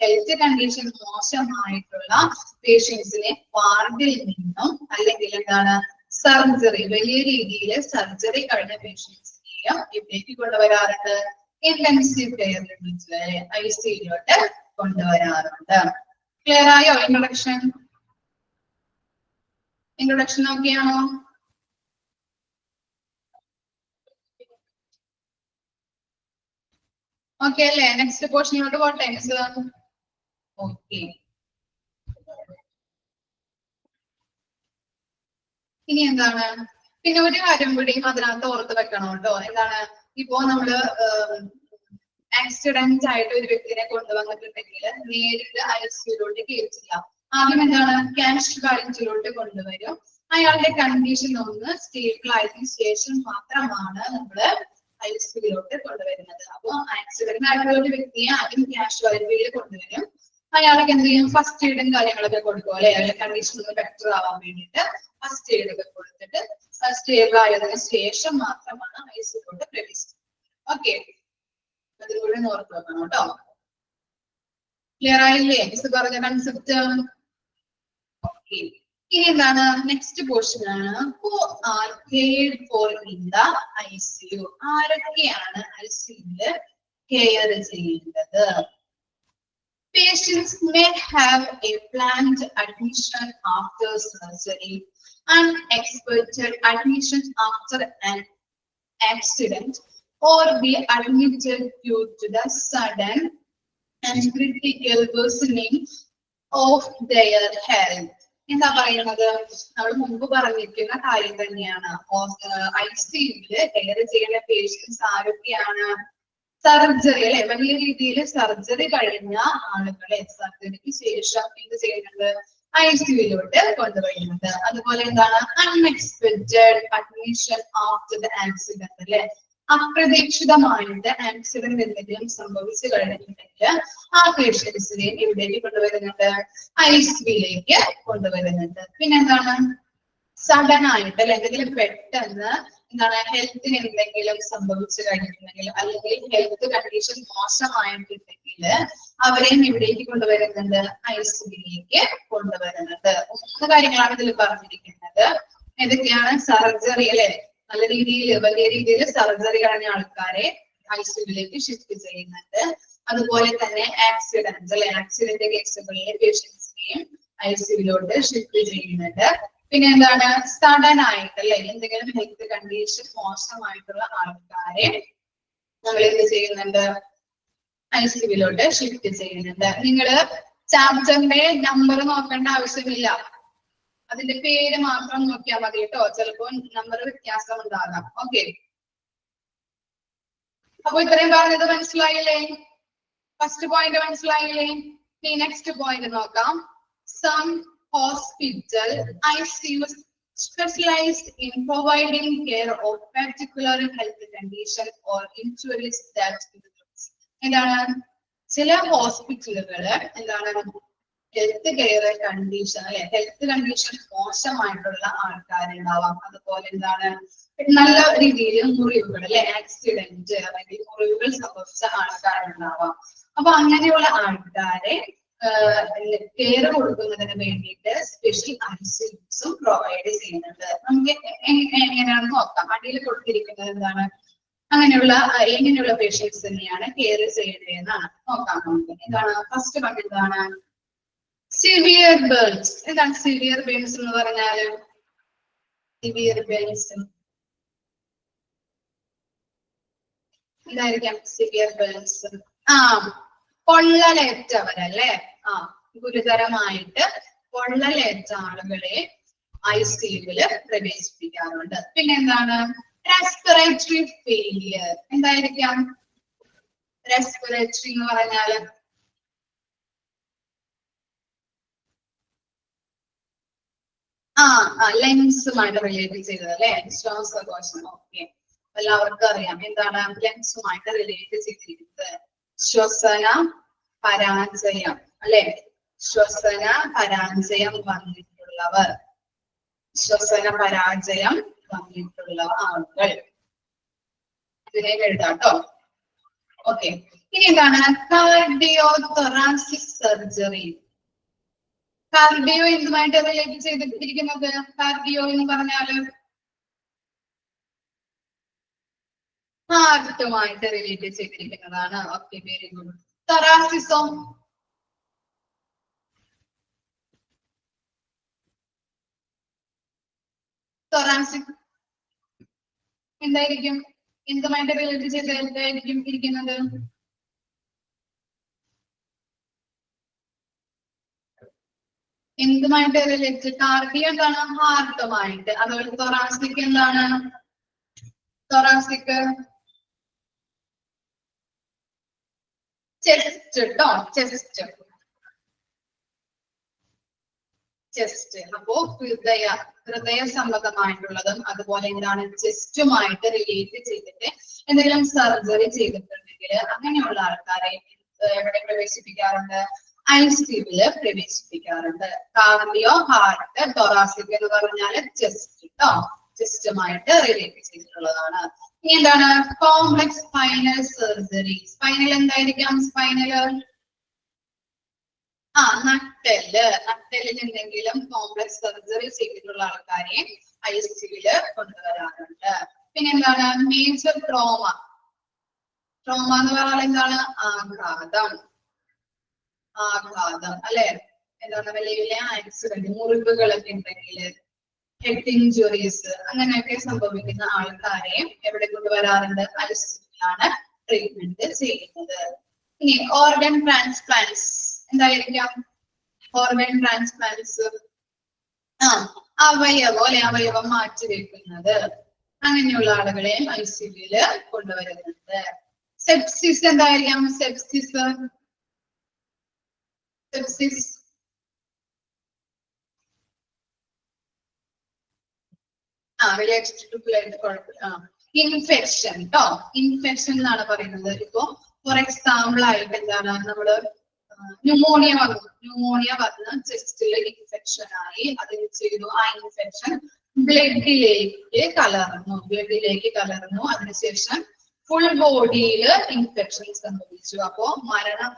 ഹെൽത്ത് കണ്ടീഷൻ മോശമായിട്ടുള്ള പേഷ്യൻസിനെ വാർഡിൽ നിന്നും അല്ലെങ്കിൽ എന്താണ് സർജറി, വലിയ രീതിയിൽ സർജറി കഴിഞ്ഞ പേഷ്യൻസിനെയും എവിടേക്ക് കൊണ്ടുവരാറുണ്ട്? ഇന്റൻസീവ് കെയർ യൂണിറ്റ് അല്ലെ, ICUയിലോട്ട് കൊണ്ടുവരാറുണ്ട്. ക്ലിയർ ആയോ? ഇൻട്രൊഡക്ഷൻ ഓക്കെയാണോ? ഓക്കെ അല്ലേ? നെക്സ്റ്റ് പോർഷനിലോട്ട് പോട്ടെ. ഓക്കെ, ഇനി എന്താണ്? പിന്നെ ഒരു കാര്യം കൂടിയും അതിനകത്ത് ഓർത്ത് വെക്കണം കേട്ടോ. എന്താണ്? ഇപ്പോ നമ്മള് ആക്സിഡന്റ് ആയിട്ട് ഒരു വ്യക്തിനെ കൊണ്ടുവന്നിട്ടുണ്ടെങ്കിൽ നേരിട്ട് ICUയിലോട്ട് കയറ്റില്ല. ആദ്യം എന്താണ്? കാഷ്വാലിറ്റിയിലോട്ട് കൊണ്ടുവരും. അയാളുടെ കണ്ടീഷൻ ഒന്ന് സ്റ്റേബിൾ ആയതിനു ശേഷം മാത്രമാണ് നമ്മള് ICUയിലോട്ട് കൊണ്ടുവരുന്നത്. അപ്പൊ ആക്സിഡന്റ് ആയിട്ടുള്ള ഒരു വ്യക്തിയെ ആദ്യം കാഷ്വാലിറ്റിയിൽ കൊണ്ടുവരും. അയാൾക്ക് എന്ത് ചെയ്യും? ഫസ്റ്റ് എയ്ഡും കാര്യങ്ങളൊക്കെ കൊടുക്കും അല്ലെ, അയാളുടെ കണ്ടീഷൻ ഒന്ന് ബെറ്റർ ആവാൻ വേണ്ടിയിട്ട് ഫസ്റ്റ് എയ്ഡ് ഒക്കെ കൊടുത്തിട്ട് സ്റ്റേബിൾ ആയതിനു ശേഷം മാത്രമാണ് ICUയിലോട്ട് പ്രവേശിക്കുന്നത്. ഓക്കെ, അതുകൂടെ ഓർത്ത് വെക്കണം കേട്ടോ. ക്ലിയർ ആയില്ലേ മിസ് പറഞ്ഞ കൺസെപ്റ്റ്? ഓക്കെ, ഇനി എന്താണ്? നെക്സ്റ്റ് പോർഷൻ ആണ്. Who are cared for in the ICU? ആരൊക്കെയാണ് ICUയില് കെയർ ചെയ്യുന്നത്? Patients may have a planned admission after surgery, unexpected admission after an accident, or be admitted due to the sudden and critical worsening of their health. എന്താ പറയുന്നത്? നമ്മൾ മുമ്പ് പറഞ്ഞിരിക്കുന്ന കാര്യം തന്നെയാണ്. ICUയില് കെയർ ചെയ്യുന്ന പേഷ്യൻസ് ആരൊക്കെയാണ്? സർജറി അല്ലെ, വലിയ രീതിയിൽ സർജറി കഴിഞ്ഞ ആളുകളെ സർജറിക്ക് ശേഷം എന്ത് ചെയ്യുന്നത്? ICUയിലോട്ട് കൊണ്ടുവരുന്നത്. അതുപോലെ എന്താണ്? Unexpected admission after the accident അല്ലെ, അപ്രതീക്ഷിതമായിട്ട് ആക്സിഡന്റ് എന്തെങ്കിലും സംഭവിച്ചു കഴിഞ്ഞിട്ടുണ്ടെങ്കിൽ ആ പേഷ്യൻസിനെ എവിടേക്ക് കൊണ്ടുവരുന്നുണ്ട്? ICUയിലേക്ക് കൊണ്ടുവരുന്നുണ്ട്. പിന്നെന്താണ്? സഡൻ ആയിട്ട് അല്ലെ, എന്തെങ്കിലും പെട്ടെന്ന് എന്താണ് ഹെൽത്തിന് എന്തെങ്കിലും സംഭവിച്ചു കഴിഞ്ഞിട്ടുണ്ടെങ്കിൽ അല്ലെങ്കിൽ ഹെൽത്ത് കണ്ടീഷൻ മോശമായിട്ടുണ്ടെങ്കിൽ അവരെയും ഇവിടേക്ക് കൊണ്ടുവരുന്നുണ്ട്? ICUയിലേക്ക് കൊണ്ടുവരുന്നുണ്ട്. 3 കാര്യങ്ങളാണ് ഇതിൽ പറഞ്ഞിരിക്കുന്നത്. ഏതൊക്കെയാണ്? സർജറി അല്ലെ, നല്ല രീതിയിൽ വലിയ രീതിയിൽ സർജറി കഴിഞ്ഞ ആൾക്കാരെ ICUയിലേക്ക് ഷിഫ്റ്റ് ചെയ്യുന്നുണ്ട്. അതുപോലെ തന്നെ ആക്സിഡന്റ് അല്ലെ, ആക്സിഡന്റ് കേസുകളിലെ പേഷ്യൻസിനെയും ICUയിലോട്ട് ഷിഫ്റ്റ് ചെയ്യുന്നുണ്ട്. പിന്നെ എന്താണ്? സഡൻ ആയിട്ട് അല്ലെ, എന്തെങ്കിലും ഹെൽത്ത് കണ്ടീഷൻ മോശമായിട്ടുള്ള ആൾക്കാരെ നമ്മൾ എന്ത് ചെയ്യുന്നുണ്ട്? ICUയിലോട്ട് ഷിഫ്റ്റ് ചെയ്യുന്നുണ്ട്. നിങ്ങള് ചാപ്റ്ററിന്റെ നമ്പർ നോക്കേണ്ട ആവശ്യമില്ല, അതിന്റെ പേര് മാത്രം നോക്കിയാൽ മതി കേട്ടോ. ചിലപ്പോൾ നമ്പർ വ്യത്യാസം ഉണ്ടാകാം. ഓക്കെ, അപ്പൊ ഇത്രയും പറഞ്ഞത് മനസ്സിലായില്ലേ? ഫസ്റ്റ് പോയിന്റ് മനസ്സിലായില്ലേ? ഇനി നെക്സ്റ്റ് പോയിന്റ് നോക്കാം. Some hospital ICU specialized in providing care of particular health condition or injuries that includes. എന്താണ്? ചില ഹോസ്പിറ്റലുകള് എന്താണ് ഹെൽത്ത് കെയർ കണ്ടീഷൻ അല്ലെ, ഹെൽത്ത് കണ്ടീഷൻ മോശമായിട്ടുള്ള ആൾക്കാരുണ്ടാവാം. അതുപോലെ എന്താണ് നല്ല രീതിയിൽ മുറിവുകൾ അല്ലെ, ആക്സിഡന്റ് അല്ലെങ്കിൽ മുറിവുകൾ സംഭവിച്ച ആൾക്കാരുണ്ടാവാം. അപ്പൊ അങ്ങനെയുള്ള ആൾക്കാരെ കെയർ കൊടുക്കുന്നതിന് വേണ്ടിയിട്ട് സ്പെഷ്യൽ ICUസും പ്രൊവൈഡ് ചെയ്യുന്നുണ്ട്. നമുക്ക് എങ്ങനെയാണെന്ന് നോക്കാം. അടിയിൽ കൊടുത്തിരിക്കുന്നത് എന്താണ്? എങ്ങനെയുള്ള പേഷ്യൻസ് തന്നെയാണ് കെയർ ചെയ്യേണ്ടതെന്നാണ് നോക്കാം നമുക്ക്. എന്താണ് ഫസ്റ്റ് വൺ? എന്താണ്? Severe burns. എന്താണ് സിവിയർ ബേൺസ് എന്ന് പറഞ്ഞാല്? സിവിയർ ബേൺസ് എന്തായിരിക്കാം? സിവിയർ ബേൺസ് പൊള്ളലേറ്റവരല്ലേ, ഗുരുതരമായിട്ട് പൊള്ളലേറ്റ ആളുകളെ ICUയില് പ്രവേശിപ്പിക്കാറുണ്ട്. പിന്നെ എന്താണ്? Respiratory failure. എന്തായിരിക്കാം റെസ്പിറേറ്ററി എന്ന് പറഞ്ഞാല്? ലങ്സുമായിട്ട് റിലേറ്റ് ചെയ്തത് അല്ലെ, ശ്വാസകോശം. ഓക്കെ, എല്ലാവർക്കും അറിയാം എന്താണ് ലങ്സുമായിട്ട് റിലേറ്റ് ചെയ്തിരിക്കുന്നത്. ശ്വസന പരാജയം അല്ലെ, ശ്വസന പരാജയം വന്നിട്ടുള്ളവർ, ശ്വസന പരാജയം വന്നിട്ടുള്ള ആളുകൾ, ഇതിനെ എഴുതാട്ടോ. ഓക്കെ, ഇനി എന്താണ് കാർഡിയോ തൊറാസിക് സർജറി. കാർഡിയോ എന്തുമായിട്ട് റിലേറ്റ് ചെയ്തിരിക്കുന്നത്? കാർഡിയോ എന്ന് പറഞ്ഞാല് ഹാർട്ടുമായിട്ട് റിലേറ്റ് ചെയ്തിരിക്കുന്നതാണ്. Okay, very good. തൊറാസിസോ? തൊറാസിക് എന്തായിരിക്കും? എന്തുമായിട്ട് റിലേറ്റ് ചെയ്തായിരിക്കും ഇരിക്കുന്നത്? എന്തുമായിട്ട് റിലേറ്റ്? കാർഡിയോ എന്താണ്? ഹാർട്ടുമായിട്ട്. അതുപോലെ തൊറാസിക് എന്താണ്? തൊറാസിക് ചെസ്റ്റ് കേട്ടോ, ചെസ്റ്റ്. ചെസ്റ്റ് അപ്പോ ഹൃദയ സംബന്ധമായിട്ടുള്ളതും അതുപോലെ എന്താണ് ചെസ്റ്റുമായിട്ട് റിലേറ്റ് ചെയ്തിട്ട് എന്തെങ്കിലും സർജറി ചെയ്തിട്ടുണ്ടെങ്കിൽ അങ്ങനെയുള്ള ആൾക്കാരെ എവിടെ പ്രവേശിപ്പിക്കാറുണ്ട്? ICUവില് പ്രവേശിപ്പിക്കാറുണ്ട്. കാർഡിയോ, ഹാർട്ട്, തൊറാസിക് എന്ന് പറഞ്ഞാൽ ചെസ്റ്റ് കേട്ടോ, ചെസ്റ്റുമായിട്ട് റിലേറ്റ് ചെയ്തിട്ടുള്ളതാണ്. ഇനി എന്താണ് കോംപ്ലക്സ് സ്പൈനൽ സർജറി? സ്പൈനൽ എന്തായിരിക്കാം? സ്പൈനല് നട്ടെല്ലിന് എന്തെങ്കിലും കോംപ്ലക്സ് സർജറി ചെയ്തിട്ടുള്ള ആൾക്കാരെ ICUവില് കൊണ്ടുവരാറുണ്ട്. പിന്നെ എന്താണ് മേജർ ട്രോമ? ട്രോമ എന്ന് പറഞ്ഞാൽ എന്താണ്? ആഘാതം അല്ലെ, എന്താണ് വലിയ വലിയ ആക്സിഡന്റ്, മുറിവുകളൊക്കെ ഉണ്ടെങ്കിൽ, ഹെഡ് ഇഞ്ചുറീസ് അങ്ങനെയൊക്കെ സംഭവിക്കുന്ന ആൾക്കാരെ എവിടെ കൊണ്ടുവരാറുണ്ട്? ICUവിലാണ് ട്രീറ്റ്മെന്റ് ചെയ്യുന്നത്. ഇനി ഓർഗൻ ട്രാൻസ്പ്ലാന്റ്സ് എന്തായിരിക്കാം? ഓർഗൻ ട്രാൻസ്പ്ലാന്റ്സ് അവയവം മാറ്റിവെക്കുന്നത്, അങ്ങനെയുള്ള ആളുകളെ ICUവില് കൊണ്ടുവരുന്നുണ്ട്. സെപ്സിസ് എന്തായിരിക്കാം? സെപ്സിസ് ഇൻഫെക്ഷൻ കേട്ടോ, ഇൻഫെക്ഷൻ എന്നാണ് പറയുന്നത്. ഇപ്പോ ഫോർ എക്സാമ്പിൾ ആയിട്ട് എന്താണ് നമ്മള് ന്യൂമോണിയ വന്ന് ചെസ്റ്റില് ഇൻഫെക്ഷൻ ആയി, അതിന് ചെയ്തു. ആ ഇൻഫെക്ഷൻ ബ്ലഡിലേക്ക് കലർന്നു, അതിനുശേഷം ഫുൾ ബോഡിയിൽ ഇൻഫെക്ഷൻ സംഭവിച്ചു. അപ്പോ മരണം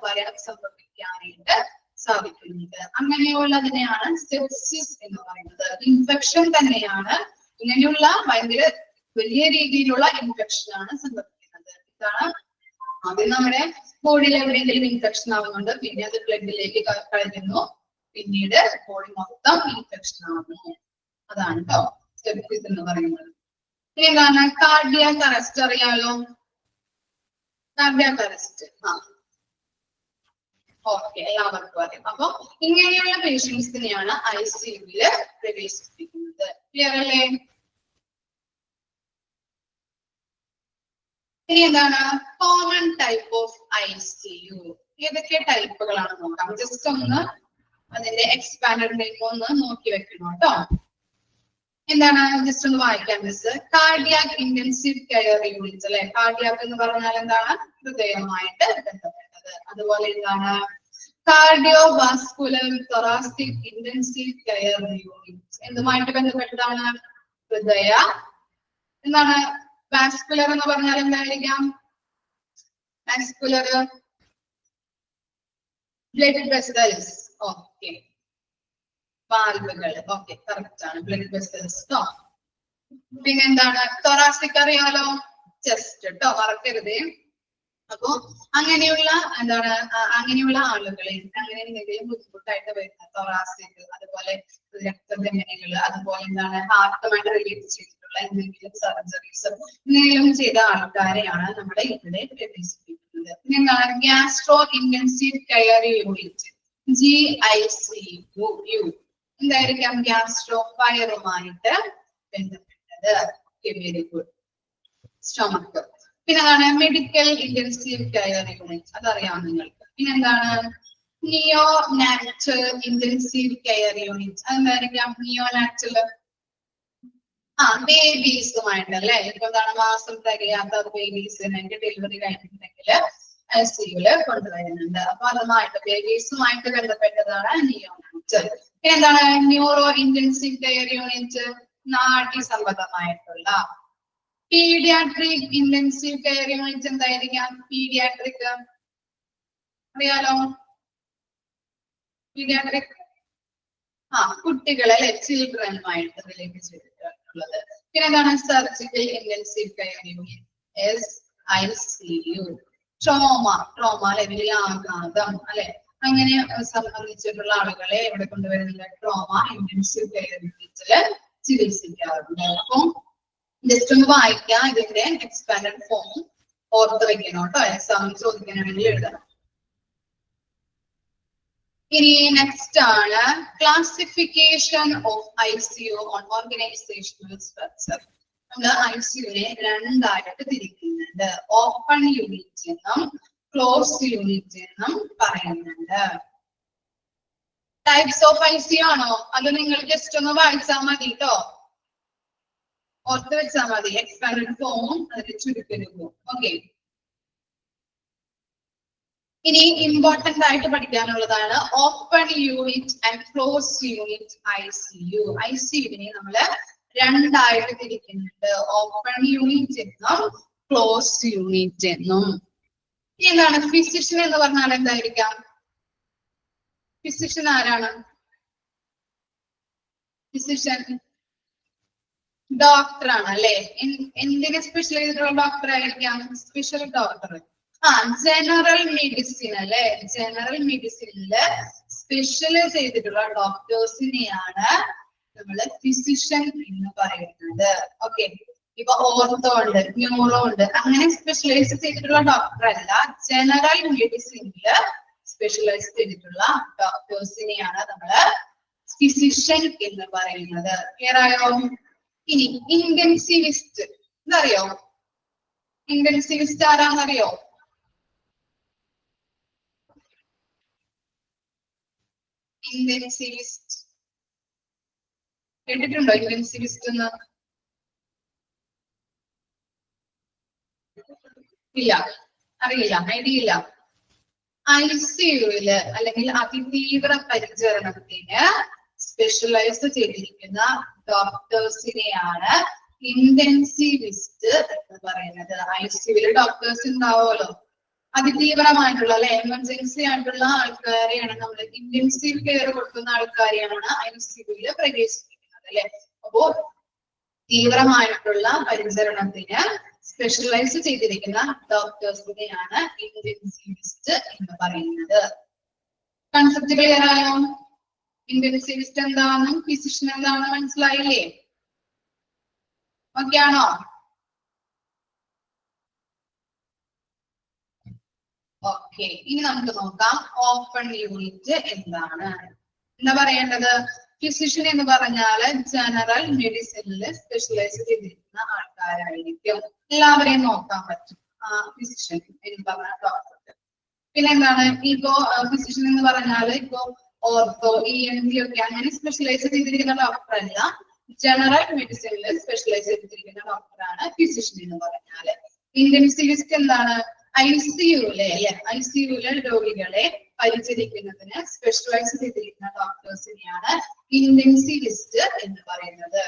സംഭവിക്കാനായിട്ട് സാധിക്കുന്നുണ്ട്. അങ്ങനെയുള്ളതിനെയാണ് സെപ്സിസ് എന്ന് പറയുന്നത്. ഇൻഫെക്ഷൻ തന്നെയാണ്, ഇങ്ങനെയുള്ള ഭയങ്കര വലിയ രീതിയിലുള്ള ഇൻഫെക്ഷൻ ആണ് സംഭവിക്കുന്നത്. ഇതാണ് ആദ്യം നമ്മുടെ ബോഡിയിൽ എവിടെയെങ്കിലും ഇൻഫെക്ഷൻ ആവുന്നുണ്ട്, പിന്നെ അത് ബ്ലഡിലേക്ക് കഴിഞ്ഞു, പിന്നീട് ബോഡി മൊത്തം ഇൻഫെക്ഷൻ ആവുന്നു. അതാണ് കേട്ടോ സെപ്സിസ് എന്ന് പറയുന്നത്. ഇനി എന്താണ് കാർഡിയാക് അറസ്റ്റ്? അറിയാലോ കാർഡിയാക് അറസ്റ്റ്. ഓക്കെ, എല്ലാവർക്കും അറിയാം. അപ്പൊ ഇങ്ങനെയുള്ള പേഷ്യൻസിനെയാണ് ICUവില് പ്രവേശിപ്പിക്കുന്നത്. ക്ലിയർ അല്ലേ? ഇനി എന്താണ് കോമൺ ടൈപ്പ് ഓഫ് ICU? ഏതൊക്കെ ടൈപ്പുകളാണ് നോക്കാം. ജസ്റ്റ് ഒന്ന് അതിന്റെ എക്സ്പാൻഡഡ് നെയിം ഒന്ന് നോക്കി വെക്കണം കേട്ടോ. എന്താണ് ജസ്റ്റ് ഒന്ന് വായിക്കാൻ miss. Cardiac intensive care unit അല്ലെ. കാർഡിയാക് എന്ന് പറഞ്ഞാൽ എന്താണ്? ഹൃദയവുമായിട്ട് ബന്ധപ്പെട്ടത്. അതുപോലെ എന്താണ് cardio vascular thoracic intensive care unit എന്തുമായിട്ട് ബന്ധപ്പെട്ടതാണ്? ഹൃദയ. എന്താണ് വാസ്കുലർ എന്ന് പറഞ്ഞാൽ എന്തായിരിക്കാം? Vascular blood vessels. ഓക്കെ, വാൽവുകൾ. ഓക്കെ, കറക്റ്റ് ആണ്, ബ്ലഡ് വെസൽസ് ട്ടോ. പിന്നെന്താണ് തൊറാസിക്? അറിയാലോ, ചെസ്റ്റ് ട്ടോ, മറക്കരുതേ. അപ്പോ അങ്ങനെയുള്ള എന്താണ് അങ്ങനെയുള്ള ആളുകളെ അങ്ങനെ എന്തെങ്കിലും ബുദ്ധിമുട്ടായിട്ട് വരുന്ന തൊറാസിക്, അതുപോലെ രക്തധമനികൾ, അതുപോലെ എന്താണ് ഹാർട്ടുമായിട്ട് റിലേറ്റ് ചെയ്തിട്ടുള്ള എന്തെങ്കിലും സർജറീസ് എന്തെങ്കിലും ചെയ്ത ആൾക്കാരെയാണ് നമ്മുടെ ഇവിടെ പ്രവേശിപ്പിക്കുന്നത്. പിന്നെ എന്താണ് gastro intensive care unit GICU. എന്തായിരിക്കാം? ഗ്യാസ്ട്രോ, വയറുമായിട്ട് ബന്ധപ്പെട്ടത്. Very good. സ്റ്റൊമക്ക്. പിന്നെ എന്താണ് മെഡിക്കൽ ഇന്റൻസീവ് കെയർ യൂണിറ്റ്, അതറിയാം നിങ്ങൾക്ക്. പിന്നെ എന്താണ് നിയോനാറ്റൽ ഇന്റൻസീവ് കെയർ യൂണിറ്റ്, അതെന്തായിരിക്കാം? നിയോനാറ്റൽ ബേബീസുമായിട്ടല്ലേ, ഇപ്പൊ എന്താണ് മാസം തികയാത്ത ബേബീസിന് ഡെലിവറി കഴിഞ്ഞിട്ടുണ്ടെങ്കിൽ ICU കൊണ്ടുവരുന്നുണ്ട്. അപ്പൊ അതുമായിട്ട് ബേബീസുമായിട്ട് ബന്ധപ്പെട്ടതാണ് നിയോണാറ്റൽ. എന്താണ് ന്യൂറോ ഇന്റൻസീവ് കെയർ യൂണിറ്റ്, നാഡി സംബന്ധമായിട്ടുള്ള. പീഡിയാട്രിക് ഇന്റൻസീവ് കെയർ യൂണിറ്റ് എന്തായിരിക്കാം? പീഡിയാട്രിക് അറിയാലോ, പീഡിയാട്രിക് കുട്ടികളെ അല്ലെ, ചിൽഡ്രനുമായിട്ട് റിലേറ്റ് ചെയ്തിട്ടുള്ളത്. പിന്നെ എന്താണ് surgical intensive care unit, SICU. Trauma അല്ലെ, വലിയ ആഘാതം അല്ലെ, അങ്ങനെ സംബന്ധിച്ചിട്ടുള്ള ആളുകളെ ഇവിടെ കൊണ്ടുവരുന്നത് ട്രോമ ഇന്റൻസീവ് കെയർ യൂണിറ്റില് ചികിത്സിക്കാറുണ്ട്. അപ്പം ജസ്റ്റ് ഒന്ന് വായിക്കാം, ഇതിന്റെ എക്സ്പാൻഡഡ് ഫോം ഓർത്ത് വെക്കണം കേട്ടോ, എക്സാമിന് ചോദിക്കാനാണെങ്കിൽ എഴുതണം. ഇനി നെക്സ്റ്റ് ആണ് classification of ICU on organisational structure. നമ്മൾ ICUവിനെ രണ്ടായിട്ട് തിരിക്കുന്നുണ്ട്. ഓപ്പൺ യൂണിറ്റ് എന്നും ക്ലോസ് യൂണിറ്റ് എന്നും പറയുന്നുണ്ട്. ടൈപ്സ് ഓഫ് ICU ആണോ? അത് നിങ്ങൾ ജസ്റ്റ് ഒന്ന് വായിച്ചാൽ മതി കേട്ടോ, ഓർത്ത് വെച്ചാൽ മതി. എക്സ്പാൻഡഡ് ഫോമും അതിന്റെ ചുരുക്കലും. ഓക്കെ, ഇനി ഇമ്പോർട്ടന്റ് ആയിട്ട് പഠിക്കാനുള്ളതാണ് open unit and close unit ICU. ICUവിനെ നമ്മൾ രണ്ടായിട്ട് തിരിക്കുന്നുണ്ട്, ഓപ്പൺ യൂണിറ്റ് എന്നും ക്ലോസ് യൂണിറ്റ് എന്നും. എന്താണ് ഫിസിഷ്യൻ എന്ന് പറഞ്ഞാൽ എന്തായിരിക്കാം? ഫിസിഷ്യൻ ആരാണ്? ഫിസിഷ്യൻ ഡോക്ടർ ആണ് അല്ലെ. എന്തിനെ സ്പെഷ്യൽ ചെയ്തിട്ടുള്ള ഡോക്ടർ ആയിരിക്കാം? Special doctor. ജനറൽ മെഡിസിൻ അല്ലെ, ജനറൽ മെഡിസിനില് സ്പെഷ്യലൈസ് ചെയ്തിട്ടുള്ള ഡോക്ടേഴ്സിനെയാണ് നമ്മൾ ഫിസിഷ്യൻ എന്ന് പറയുന്നത്. ഓക്കെ, ഇപ്പൊ ഓർത്തോ ഉണ്ട്, ന്യൂറോ ഉണ്ട്, അങ്ങനെ സ്പെഷ്യലൈസ് ചെയ്തിട്ടുള്ള ഡോക്ടർ അല്ല, ജനറൽ മെഡിസിനില് സ്പെഷ്യലൈസ് ചെയ്തിട്ടുള്ള ഡോക്ടേഴ്സിനെയാണ് നമ്മള് ഫിസിഷ്യൻ എന്ന് പറയുന്നത്. ക്ലിയർ ആയോ? ഇനി ഇന്റൻസിവിസ്റ്റ് എന്തറിയോ? ഇന്റൻസിവിസ്റ്റ് ആരാന്നറിയോ? ഇന്റൻസിവിസ്റ്റ് കേട്ടിട്ടുണ്ടോ? ഇന്റൻസിവിസ്റ്റ് എന്ന് ഇല്ല, അറിയില്ല, ഐഡിയ ഇല്ല. ICUവില് അല്ലെങ്കിൽ അതിതീവ്ര പരിചരണത്തിന് സ്പെഷ്യലൈസ് ചെയ്തിരിക്കുന്ന ഡോക്ടേഴ്സിനെയാണ് ഇന്റൻസിവിസ്റ്റ് എന്ന് പറയുന്നത്. ICUവില് ഡോക്ടേഴ്സ് ഉണ്ടാവുമല്ലോ, അതിതീവ്രമായിട്ടുള്ള അല്ലെ, എമർജൻസി ആയിട്ടുള്ള ആൾക്കാരെയാണ് നമ്മൾ ഇന്റൻസീവ് കെയർ കൊടുക്കുന്ന ആൾക്കാരെയാണ് ICUവില് പ്രവേശിപ്പിക്കുന്നത് അല്ലെ. അപ്പോ തീവ്രമായിട്ടുള്ള പരിചരണത്തിന് സ്പെഷ്യലൈസ് ചെയ്തിരിക്കുന്ന ഡോക്ടേഴ്സിനെയാണ് ഇന്റൻസിവിസ്റ്റ് എന്ന് പറയുന്നത്. കൺസെപ്റ്റ് ക്ലിയർ ആയോ? ഇന്റൻസിവിസ്റ്റ് എന്താണെന്നും ഫിസിഷ്യൻ എന്താണെന്ന് മനസ്സിലായില്ലേ? ഓക്കെ ആണോ? ഓക്കെ, ഇനി നമുക്ക് നോക്കാം ഓപ്പൺ യൂണിറ്റ് എന്താണ്. എന്താ പറയേണ്ടത്? ഫിസിഷ്യൻ എന്ന് പറഞ്ഞാല് ജനറൽ മെഡിസിനിൽ സ്പെഷ്യലൈസ് ചെയ്തിരിക്കുന്ന ആൾക്കാരായിരിക്കും. എല്ലാവരെയും നോക്കാൻ പറ്റും ഫിസിഷ്യൻ എന്ന് പറഞ്ഞ ഡോക്ടർക്ക്. പിന്നെ എന്താണ്, ഇപ്പോ ഫിസിഷ്യൻ എന്ന് പറഞ്ഞാല് ഇപ്പോ ഓർത്തോ, ENT ഒക്കെ അങ്ങനെ സ്പെഷ്യലൈസ് ചെയ്തിരിക്കുന്ന ഡോക്ടർ അല്ല, ജനറൽ മെഡിസിനിൽ സ്പെഷ്യലൈസ് ചെയ്തിരിക്കുന്ന ഡോക്ടറാണ് ഫിസിഷ്യൻ എന്ന് പറഞ്ഞാല്. ഇന്റൻസിവിസ്റ്റ് എന്താണ്? ICUവിലെ അല്ലെ, ICUവിലെ രോഗികളെ പരിചരിക്കുന്നതിന് സ്പെഷ്യലൈസ് ചെയ്തിരിക്കുന്ന ഡോക്ടേഴ്സിനെയാണ് ഇന്റൻസിവിസ്റ്റ് എന്ന് പറയുന്നത്.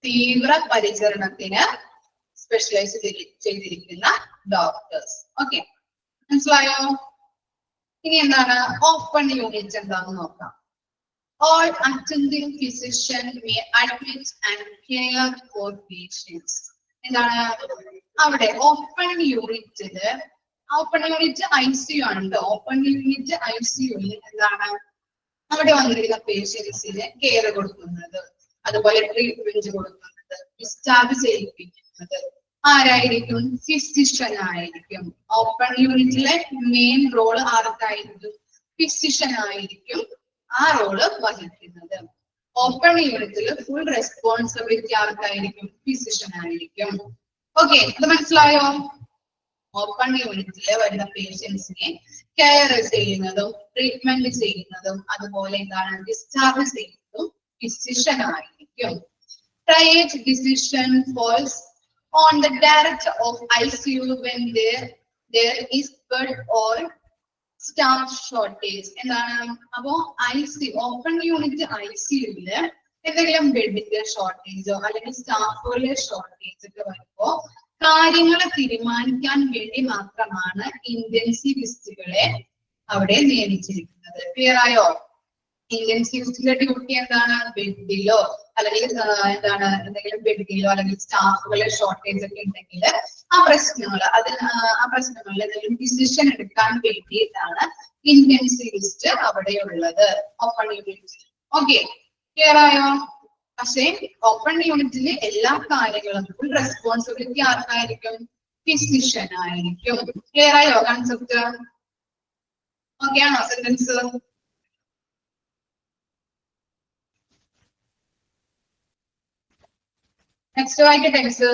തീവ്ര പരിചരണത്തിന് സ്പെഷ്യലൈസ് ചെയ്തിരിക്കുന്ന ഡോക്ടേഴ്സ്. ഓക്കെ, മനസ്സിലായോ? ഇനി എന്താണ് ഓപ്പൺ യൂണിറ്റ് എന്താണെന്ന് നോക്കാം. All attending physician may admit and care for patients. എന്താണ് അവിടെ ഓപ്പൺ യൂണിറ്റില്? ഓപ്പൺ യൂണിറ്റ് ICU ആണ് കേട്ടോ. ഓപ്പൺ യൂണിറ്റ് ICUവിൽ എന്താണ് അവിടെ വന്നിരിക്കുന്ന പേഷ്യൻസിന് കെയർ കൊടുക്കുന്നത്, അതുപോലെ ട്രീറ്റ്മെന്റ് കൊടുക്കുന്നത്, ഡിസ്ചാർജ് ചെയ്യിപ്പിക്കുന്നത് ആരായിരിക്കും? ഫിസിഷ്യൻ ആയിരിക്കും. ഓപ്പൺ യൂണിറ്റിലെ മെയിൻ റോള് ആർക്കായിരിക്കും? ഫിസിഷ്യൻ ആയിരിക്കും ആ റോള് വഹിക്കുന്നത്. ഓപ്പൺ യൂണിറ്റിൽ ഫുൾ റെസ്പോൺസിബിലിറ്റി ആർക്കായിരിക്കും? ഫിസിഷ്യൻ ആയിരിക്കും. ഓക്കെ, അത് മനസ്സിലായോ? ഓപ്പൺ യൂണിറ്റില് വരുന്ന പേഷ്യൻസിനെ കെയർ ചെയ്യുന്നതും ട്രീറ്റ്മെന്റ് ചെയ്യുന്നതും അതുപോലെ എന്താണ് ഡിസ്ചാർജ് ചെയ്യുന്നതും ഫിസിഷ്യൻ ആയിരിക്കും. Triage decision falls on the director of ICU when there is bed or staff shortage. എന്താണ് അപ്പോ ICU ഓപ്പൺ യൂണിറ്റ് ICUല് എന്തെങ്കിലും ബെഡിന്റെ ഷോർട്ടേജോ അല്ലെങ്കിൽ സ്റ്റാഫുകളുടെ ഷോർട്ടേജ് ഒക്കെ വരുമ്പോ കാര്യങ്ങൾ തീരുമാനിക്കാൻ വേണ്ടി മാത്രമാണ് ഇന്റൻസിവിസ്റ്റുകളെ അവിടെ നിയമിച്ചിരിക്കുന്നത്. ക്ലിയർ ആയോ? ഇന്റൻസിവിസ്റ്റിന്റെ ഡ്യൂട്ടി എന്താണ്? ബെഡിലോ അല്ലെങ്കിൽ എന്താണ് എന്തെങ്കിലും ബെഡിലോ അല്ലെങ്കിൽ സ്റ്റാഫുകളെ ഷോർട്ടേജ് ഒക്കെ ഉണ്ടെങ്കിൽ ആ പ്രശ്നങ്ങളിൽ എന്തെങ്കിലും ഡിസിഷൻ എടുക്കാൻ വേണ്ടിയിട്ടാണ് ഇന്റൻസിവിസ്റ്റ് അവിടെ ഉള്ളത് ഓപ്പൺ യൂണിറ്റിൽ. ഓക്കെ, ക്ലിയർ ആയോ? പക്ഷേ ഓപ്പൺ യൂണിറ്റിലെ എല്ലാ കാര്യങ്ങളും ഫുൾ റെസ്പോൺസിബിലിറ്റി ആർക്കായിരിക്കും? ഫിസിഷ്യൻ ആയിരിക്കും. ക്ലിയർ ആയോ കൺസെപ്റ്റ്? ഓക്കെ ആണോ സെന്റൻസ്? നെക്സ്റ്റ് വായിക്കട്ടെ മിസ്.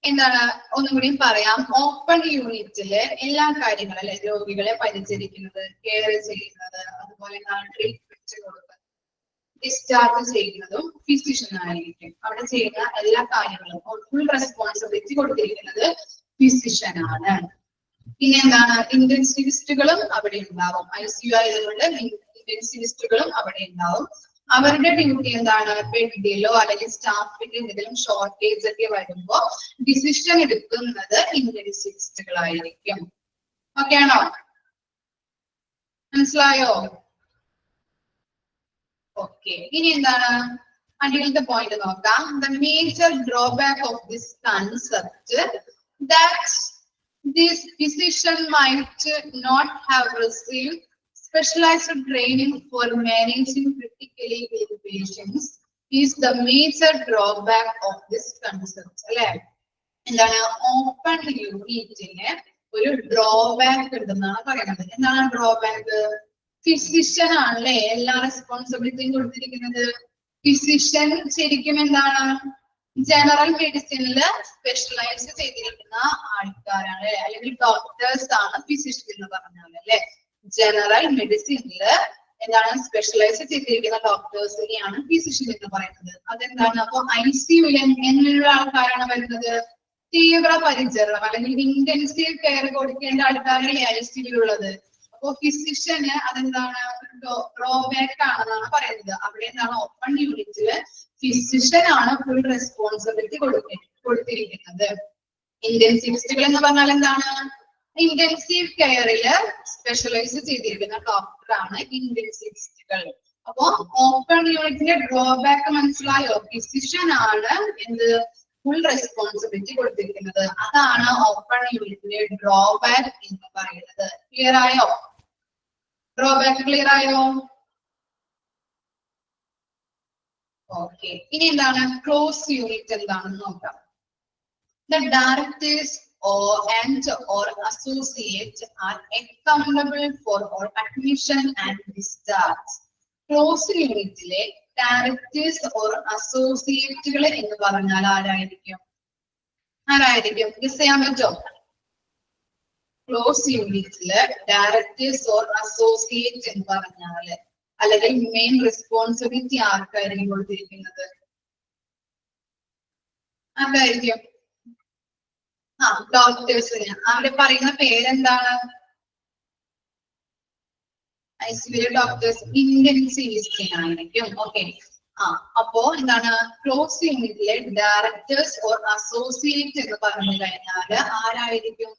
എന്താണ് ഒന്നുകൂടി പറയാം. ഓപ്പൺ യൂണിറ്റില് എല്ലാ കാര്യങ്ങളും അല്ലെ, രോഗികളെ പരിചരിക്കുന്നത്, കെയർ ചെയ്യുന്നത്, അതുപോലെ ട്രീറ്റ്മെന്റ് കൊടുക്കുന്നത്, ഡിസ്ചാർജ് ചെയ്യുന്നതും ഫിസിഷ്യൻ ആയിരിക്കും. അവിടെ ചെയ്യുന്ന എല്ലാ കാര്യങ്ങളും ഫുൾ റെസ്പോൺസിബിലിറ്റി കൊടുത്തിരിക്കുന്നത് ഫിസിഷ്യൻ ആണ്. പിന്നെ എന്താണ്? ഇന്റൻസിവിസ്റ്റുകളും അവിടെ ഉണ്ടാവും. ICU ആയതുകൊണ്ട് ഇന്റൻസിവിസ്റ്റുകളും അവിടെ ഉണ്ടാവും. അവരുടെ ഡ്യൂട്ടി എന്താണ്? ബെഡിലോ അല്ലെങ്കിൽ സ്റ്റാഫിന്റെ എന്തെങ്കിലും ഷോർട്ടേജ് ഒക്കെ വരുമ്പോ ഡിസിഷൻ എടുക്കുന്നത് ഇന്റൻസിവിസ്റ്റുകളായിരിക്കും. ഓക്കെ ആണോ? മനസ്സിലായോ? ഓക്കെ, ഇനി എന്താണ് അടിയിലത്തെ പോയിന്റ് നോക്കാം. The major drawback of this concept that this physician might not have received specialized training for managing critically ill patients is the major drawback of this concept. അല്ലെ, എന്താണ് open യൂണിറ്റിന് ഒരു drawback ഉണ്ടെന്നാണ് പറയുന്നത്. എന്താണ് ഡ്രോബാക്ക്? ഫിസിഷ്യൻ ആണല്ലേ എല്ലാ റെസ്പോൺസിബിലിറ്റിയും കൊടുത്തിരിക്കുന്നത്. ഫിസിഷ്യൻ ശരിക്കും എന്താണ്? ജനറൽ മെഡിസിനില് സ്പെഷ്യലൈസ് ചെയ്തിരിക്കുന്ന ആൾക്കാരാണ്, അല്ലെങ്കിൽ ഡോക്ടേഴ്സ് ആണ് ഫിസിഷ്യൻ എന്ന് പറഞ്ഞാൽ അല്ലെ. ജനറൽ മെഡിസിനില് എന്താണ് സ്പെഷ്യലൈസ് ചെയ്തിരിക്കുന്ന ഡോക്ടേഴ്സിനെയാണ് ഫിസിഷ്യൻ എന്ന് പറയുന്നത്. അതെന്താണ്? അപ്പൊ ICUവിൽ എങ്ങനെയുള്ള ആൾക്കാരാണ് വരുന്നത്? തീവ്ര പരിചരണം അല്ലെങ്കിൽ ഇന്റൻസീവ് കെയർ കൊടുക്കേണ്ട ആൾക്കാരാണ് ICUവിലുള്ളത്. അപ്പൊ ഫിസിഷ്യന് അതെന്താണ്? ഡ്രോബാക്ക് ആണെന്നാണ് പറയുന്നത്. അവിടെ എന്താണ്? ഓപ്പൺ യൂണിറ്റില് ഫിസിഷ്യൻ ആണ് ഫുൾ റെസ്പോൺസിബിലിറ്റി കൊടുത്തിരിക്കുന്നത്. ഇന്റൻസിവിസ്റ്റുകൾ എന്ന് പറഞ്ഞാൽ എന്താണ്? ഇന്റൻസീവ് കെയറില് സ്പെഷ്യലൈസ് ചെയ്തിരിക്കുന്ന ഡോക്ടറാണ് ഇന്റൻസിവിസ്റ്റുകൾ. അപ്പോ ഓപ്പൺ യൂണിറ്റിന്റെ ഡ്രോബാക്ക് മനസ്സിലായോ? ഫിസിഷ്യൻ ആണ് എന്ത്? ഫുൾ റെസ്പോൺസിബിലിറ്റി കൊടുത്തിരിക്കുന്നത്. അതാണ് ഓപ്പൺ യൂണിറ്റിന്റെ ഡ്രോബാക്ക് എന്ന് പറയുന്നത്. ക്ലിയർ ആയോ? ഡ്രോബാക്ക് ക്ലിയർ ആയോ? ഓക്കെ, ഇനി എന്താണ് ക്ലോസ് യൂണിറ്റ് എന്താണെന്ന് നോക്കാം. The directors or associates are accountable for all admission and discharge. Close യൂണിറ്റിലെ ഡയറക്ടേഴ്സ് ഓർ അസോസിയേറ്റുകൾ എന്ന് പറഞ്ഞാൽ ആരായിരിക്കും? ഗസ് ചെയ്യാൻ പറ്റോ? ക്ലോസ് യൂണിറ്റില് ഡയറക്ടേഴ്സ് ഓർ അസോസിയേറ്റ് എന്ന് പറഞ്ഞാല് അല്ലെങ്കിൽ മെയിൻ റെസ്പോൺസിബിലിറ്റി ആർക്കായിരിക്കും കൊടുത്തിരിക്കുന്നത്? ആർക്കായിരിക്കും? ഡോക്ടേഴ്സിന്. അവര് പറയുന്ന പേരെന്താണ്? ICUവിലെ ഡോക്ടേഴ്സ് ഇന്റൻസിവിസ്റ്റിനായിരിക്കും. ഓക്കെ, അപ്പോ എന്താണ് ക്ലോസ് യൂണിറ്റിലെ ഡയറക്ടേഴ്സ് ഓർ അസോസിയേറ്റ് എന്ന് പറഞ്ഞു കഴിഞ്ഞാല് ആരായിരിക്കും?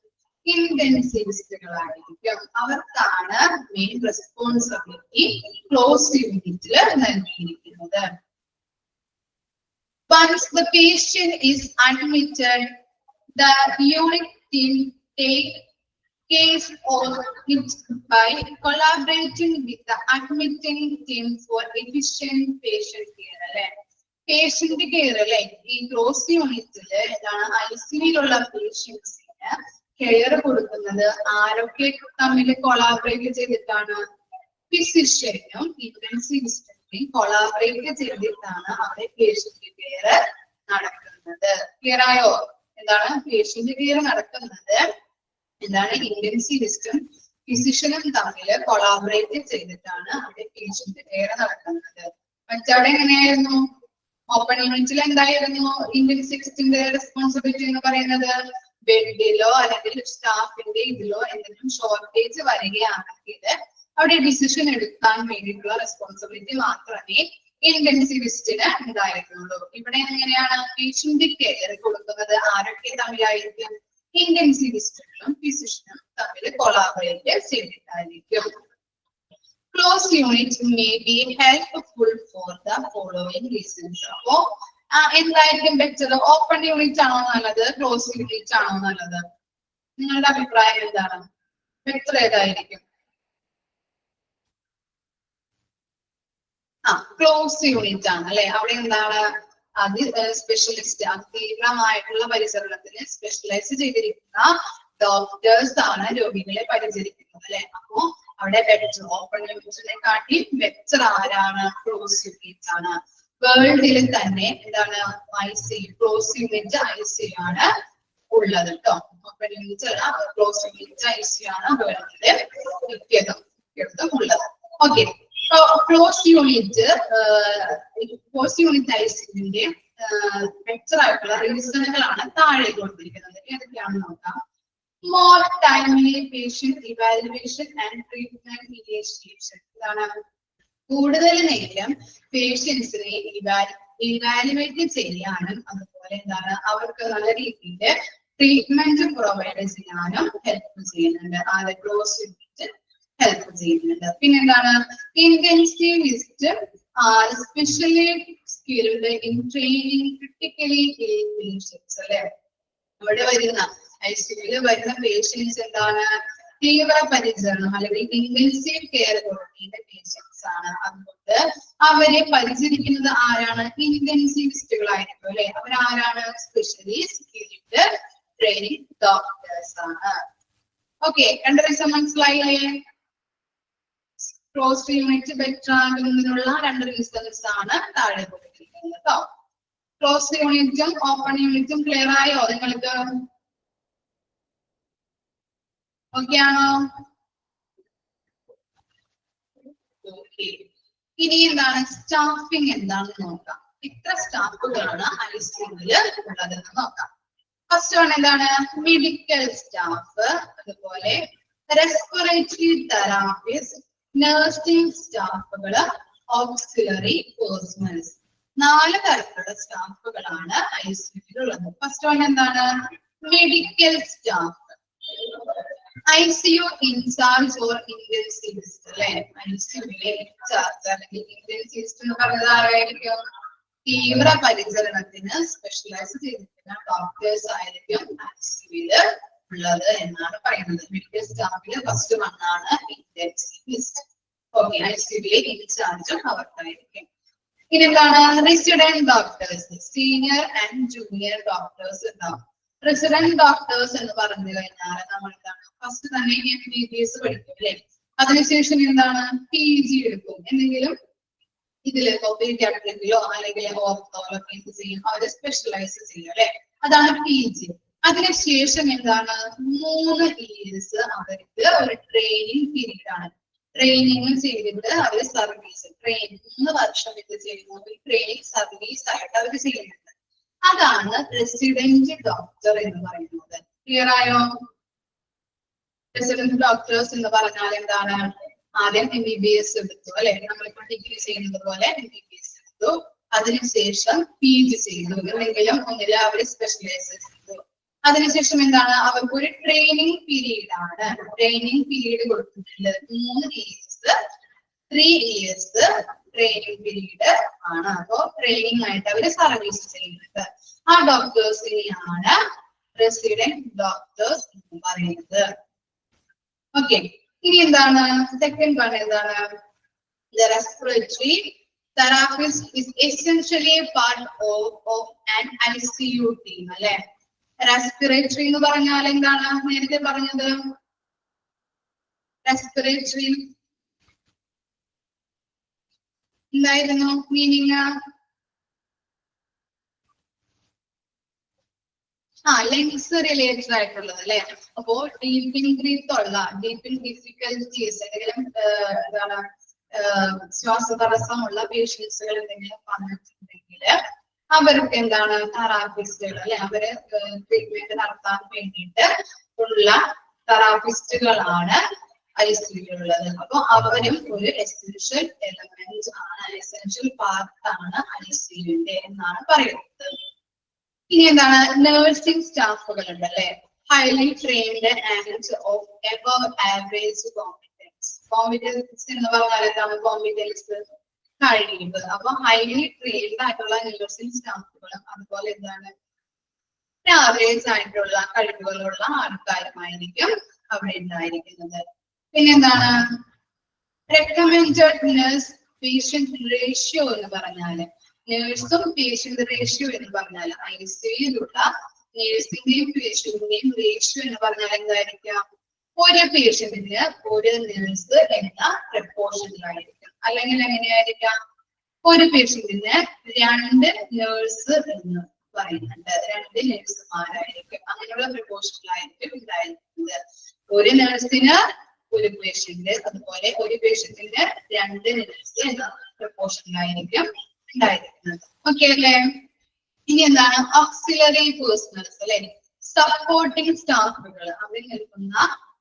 ഇന്റൻസിവിസ്റ്റുകളായിരിക്കും. അവർക്കാണ് മെയിൻ റെസ്പോൺസിബിലിറ്റി ക്ലോസ് യൂണിറ്റിൽ നൽകിയിരിക്കുന്നത്. Once the patient is admitted, the unit team take case of it by collaborating with the admitting team for efficient patient care. അല്ലെ, പേഷ്യന്റ് കെയർ അല്ലെ. ഈ ക്ലോസ് യൂണിറ്റില് എന്താണ് ICUവിലുള്ള പേഷ്യൻസിന് കെയർ കൊടുക്കുന്നത് ആരൊക്കെ തമ്മിൽ കൊളാബറേറ്റ് ചെയ്തിട്ടാണ്? ഫിസിഷ്യനും ഇന്റൻസിവിസ്റ്റും കൊളാബറേറ്റ് ചെയ്തിട്ടാണ് അവിടെ പേഷ്യന്റ് കെയർ നടക്കുന്നത്. ക്ലിയർ ആയോ? എന്താണ് പേഷ്യന്റ് കെയർ നടക്കുന്നത്? എന്താണ് ഇന്റൻസിവിസ്റ്റും ഫിസിഷ്യനും തമ്മിൽ കൊളാബറേറ്റ് ചെയ്തിട്ടാണ് അവിടെ പേഷ്യന്റ് കെയർ നടക്കുന്നത്. മറ്റവിടെ എങ്ങനെയായിരുന്നു? ഓപ്പൺ യൂണിറ്റിൽ എന്തായിരുന്നു ഇന്റൻസിവിസ്റ്റിന്റെ റെസ്പോൺസിബിലിറ്റി എന്ന് പറയുന്നത്? ബെഡിലോ അല്ലെങ്കിൽ സ്റ്റാഫിന്റെ ഇതിലോ എന്തെങ്കിലും ഷോർട്ടേജ് വരികയാണെങ്കിൽ അവിടെ ഡിസിഷൻ എടുക്കാൻ വേണ്ടിയിട്ടുള്ള റെസ്പോൺസിബിലിറ്റി മാത്രമേ ഇന്റൻസിവിസ്റ്റിന് ഉണ്ടായിരുന്നുള്ളൂ. ഇവിടെ എങ്ങനെയാണ് പേഷ്യന്റ് കെയർ കൊടുക്കുന്നത്? ആരൊക്കെ തമ്മിലായിരിക്കും? ഇന്റൻസിവിസ്റ്റുകളും ഫിസിഷ്യനും തമ്മിൽ collaborate ചെയ്തിട്ടായിരിക്കും. Closed unit may be helpful for the following reasons. അപ്പോ എന്തായിരിക്കും ബെറ്റർ? ഓപ്പൺ യൂണിറ്റ് ആണോ നല്ലത്? ക്ലോസ് യൂണിറ്റ് ആണോ നല്ലത്? നിങ്ങളുടെ അഭിപ്രായം എന്താണ്? ബെറ്റർ ഏതായിരിക്കും? ക്ലോസ് യൂണിറ്റ് ആണ് അല്ലെ. അവിടെ എന്താണ് സ്പെഷ്യലിസ്റ്റ്, തീവ്രമായിട്ടുള്ള പരിചരണത്തിന് സ്പെഷ്യലൈസ് ചെയ്തിരിക്കുന്ന ഡോക്ടേഴ്സ് ആണ് രോഗികളെ പരിചരിക്കുന്നത് അല്ലെ. അപ്പോ അവിടെ ബെറ്റർ ഓപ്പൺ യൂണിറ്റിനെ കാട്ടി ബെറ്റർ ആരാണ്? ക്ലോസ് യൂണിറ്റ് ആണ്. വേൾഡിൽ തന്നെ എന്താണ് ICU, ക്ലോസ് യൂണിറ്റ് ICU ആണ് ഉള്ളത് കേട്ടോ. ഓപ്പൺ യൂണിറ്റ് അല്ല, ക്ലോസ് യൂണിറ്റ് ICU ആണ് വേൾഡില് മിക്കതും ഉള്ളത്. ഓക്കെ, ക്ലോസ് യൂണിറ്റ് ICUവിന്റെ ബെറ്റർ ആയിട്ടുള്ള റീസണുകളാണ് താഴെ കൊടുത്തിരിക്കുന്നത്. ഏതൊക്കെയാണെന്ന് നോക്കാം. More timely patient evaluation and treatment initiation. ഇതാണ് കൂടുതൽ നേരം പേഷ്യൻസിനെ ഇവാലുവേറ്റ് ചെയ്യാനും അതുപോലെ എന്താണ് അവർക്ക് നല്ല രീതിയിൽ ട്രീറ്റ്മെന്റ് പ്രൊവൈഡ് ചെയ്യാനും ഹെൽപ്പ് ചെയ്യുന്നുണ്ട്. അത് ക്ലോസ് യൂണിറ്റ് ഹെൽപ്പ് ചെയ്യുന്നുണ്ട്. പിന്നെന്താണ് intensivist are specially skilled in training critically ill patients അല്ലെ. അവിടെ വരുന്ന ICUവിൽ വരുന്ന പേഷ്യൻസ് എന്താണ്? തീവ്ര പരിചരണം അല്ലെങ്കിൽ ഇന്റൻസീവ് കെയർ കൊടുക്കേണ്ട പേഷ്യൻസ് ആണ്. അതുകൊണ്ട് അവരെ പരിചരിക്കുന്നത് ആരാണ്? ഇന്റൻസിവിസ്റ്റുകളായിരിക്കും അല്ലെ. അവരാരാണ്? സ്പെഷ്യലി സ്കിൽഡ് ട്രെയിനിങ് ഡോക്ടേഴ്സ് ആണ്. ഓക്കെ, രണ്ട് റീസൺ മനസ്സിലായില്ലേ? ക്ലോസ് യൂണിറ്റ് ബെറ്റർ ആകുന്നതിനുള്ള രണ്ട് റീസൺസ് ആണ് താഴെ കൊടുത്തിരിക്കുന്നത് കേട്ടോ. ക്ലോസ് യൂണിറ്റും ഓപ്പൺ യൂണിറ്റും ക്ലിയർ ആയോ നിങ്ങൾക്ക്? ഓക്കെ ആണോ? ഓക്കെ, ഇനി എന്താണ് സ്റ്റാഫിംഗ് എന്താണെന്ന് നോക്കാം. എത്ര സ്റ്റാഫുകളാണ് ICUവിൽ ഉള്ളതെന്ന് നോക്കാം. ഫസ്റ്റ് വൺ എന്താണ്? മെഡിക്കൽ സ്റ്റാഫ്, അതുപോലെ റെസ്പിറേറ്ററി തെറാപ്പിസ്റ്റ്, നഴ്സിംഗ് സ്റ്റാഫുകള്, ഓക്സിലറി പേഴ്സണൽസ്. 4 തരത്തിലുള്ള സ്റ്റാഫുകളാണ് ICUവിൽ ഉള്ളത്. ഫസ്റ്റ് വൺ എന്താണ്? Medical staff. ICU in charge or intensivist അല്ലെ. ICUവിലെ ഇൻചാർജ് അല്ലെങ്കിൽ ഇന്റൻസിവിസ്റ്റ് എന്ന് പറയുന്നത് ആരായിരിക്കും? തീവ്ര പരിചരണത്തിന് സ്പെഷ്യലൈസ് ചെയ്തിരിക്കുന്ന ഡോക്ടേഴ്സ് ആയിരിക്കും ICUവിൽ ഉള്ളത് എന്നാണ് പറയുന്നത്. മെഡിക്കൽ സ്റ്റാഫില് ഫസ്റ്റ് വണ്ണാണ് ഇന്റൻസിവിസ്റ്റ്. ഓക്കെ, ICUവിലെ ഇൻചാർജും അവർക്കായിരിക്കും. ഇതെന്താണ്? Resident doctors, senior and junior doctors ഉണ്ടാവും. റെസിഡന്റ് ഡോക്ടേഴ്സ് എന്ന് പറഞ്ഞു കഴിഞ്ഞാൽ നമ്മൾ എന്താണ് ഫസ്റ്റ് തന്നെ MBBS പഠിക്കും അല്ലെ. അതിനുശേഷം എന്താണ് PG എടുക്കും. എന്തെങ്കിലും ഇതില് പീഡിയാട്രിക്കിലോ അല്ലെങ്കിൽ ഓർത്തോലൊക്കെ എന്ത് ചെയ്യും? അവര് സ്പെഷ്യലൈസ് ചെയ്യും അല്ലെ. അതാണ് PG. അതിനുശേഷം എന്താണ് 3 years അവർക്ക് ഒരു ട്രെയിനിങ് പീരീഡ് ആണ്. ട്രെയിനിങ് ചെയ്തിട്ട് അവര് സർവീസ് 3 വർഷം ഇത് ചെയ്യുന്നു. ട്രെയിനിങ് സർവീസ് ആയിട്ട് അവർ ചെയ്യുന്നുണ്ട്. അതാണ് റെസിഡന്റ് ഡോക്ടർ എന്ന് പറയുന്നത്. ക്ലിയർ ആയോ? റെസിഡന്റ് ഡോക്ടേഴ്സ് എന്ന് പറഞ്ഞാൽ എന്താണ്? ആദ്യം MBBS എടുത്തു അല്ലെ. നമ്മളിപ്പോൾ ഡിഗ്രി ചെയ്യുന്നത് പോലെ MBBS എടുത്തു. അതിനുശേഷം PG ചെയ്തു. എന്തെങ്കിലും ഒന്നിൽ അവർ സ്പെഷ്യലൈസ് ചെയ്തു. അതിനുശേഷം എന്താണ്? അവർക്ക് ഒരു ട്രെയിനിങ് പീരീഡ് ആണ്. ട്രെയിനിങ് പീരീഡ് കൊടുത്തിട്ടുണ്ട് 3 years, 3 years ട്രെയിനിങ് പീരീഡ് ആണ്. അപ്പോ ട്രെയിനിങ് ആയിട്ട് അവര് സർവീസ് ചെയ്യുന്നുണ്ട്. ആ ഡോക്ടേഴ്സിനെയാണ് റെസിഡന്റ് ഡോക്ടേഴ്സ് എന്ന് പറയുന്നത്. ഓക്കെ, ഇനി എന്താണ് സെക്കൻഡ് വൺ? എന്താണ്? Respiratory therapist is essentially a part of an ICU team അല്ലെ. റെസ്പിറേറ്ററി എന്ന് പറഞ്ഞാൽ എന്താണ്? നേരത്തെ പറഞ്ഞത് റെസ്പിറേറ്ററി എന്തായിരുന്നു മീനിങ്? ലെങ്സ് റിലേറ്റഡ് ആയിട്ടുള്ളത് അല്ലെ. അപ്പോ ഡീപ്പിംഗ് ഡിഫിക്കൽറ്റീസ് എന്തെങ്കിലും എന്താണ് ശ്വാസതടസ്സമുള്ള പേഷ്യൻസുകൾ എന്തെങ്കിലും വന്നിട്ടുണ്ടെങ്കിൽ അവർക്ക് എന്താണ് തെറാപ്പിസ്റ്റുകൾ അല്ലെ, അവര് ട്രീറ്റ്മെന്റ് നടത്താൻ വേണ്ടിയിട്ട് ഉള്ള തെറാപ്പിസ്റ്റുകളാണ് ഐസിയുള്ളത്. അപ്പൊ അവരും ഒരു എസെൻഷ്യൽ എലമെന്റ് ആണ്, എസെൻഷ്യൽ പാർട്ടാണ് ഐസിയുവിന്റെ എന്നാണ് പറയുന്നത്. ഇനി എന്താണ് നഴ്സിംഗ് സ്റ്റാഫുകൾ ഉണ്ടല്ലേ, highly trained and of above average competence. Competence എന്ന് പറഞ്ഞാൽ എന്താണ് കോമ്പിറ്റൻസ്, കഴിവ്. അപ്പൊ ഹൈലി ട്രെയിൻഡ് ആയിട്ടുള്ള നഴ്സിംഗ് സ്റ്റാഫുകളും അതുപോലെ എന്താണ് ആവറേജ് ആയിട്ടുള്ള കഴിവുകളുള്ള ആൾക്കാരുമായിരിക്കും അവിടെ ഉണ്ടായിരിക്കുന്നത്. പിന്നെന്താണ് റെക്കമെൻഡഡ് നഴ്സ് പേഷ്യന്റ് റേഷ്യോ എന്ന് പറഞ്ഞാല്, നേഴ്സും പേഷ്യന്റ് റേഷ്യോ എന്ന് പറഞ്ഞാൽ ഐസിയുയിലുള്ള നേഴ്സിന്റെയും പേഷ്യന്റിന്റെയും റേഷ്യോ എന്ന് പറഞ്ഞാൽ എന്തായിരിക്കാം, ഒരു പേഷ്യന്റിന് ഒരു നേഴ്സ് എന്ന പ്രപ്പോർഷനിലായിരിക്കും. അല്ലെങ്കിൽ എങ്ങനെയായിരിക്കാം, ഒരു പേഷ്യന്റിന് 2 നേഴ്സ് എന്ന് പറയുന്നുണ്ട്, 2 നേഴ്സുമാരായിരിക്കും. അങ്ങനെയുള്ള പ്രപ്പോർഷനിലായിരിക്കും ഉണ്ടായിരിക്കുന്നത്. ഒരു നേഴ്സിന് ഒരു പേഷ്യന്റ്, അതുപോലെ ഒരു പേഷ്യന്റിന് 2 നേഴ്സ് എന്ന പ്രപ്പോർഷനിലായിരിക്കും ഉണ്ടായിരിക്കുന്നത്. ഓക്കെ അല്ലേ. ഇനി എന്താണ് ഓക്സിലറി പേഴ്സണൽസ് അല്ലെ, സപ്പോർട്ടിംഗ് സ്റ്റാഫുകൾ, അവിടെ നിൽക്കുന്ന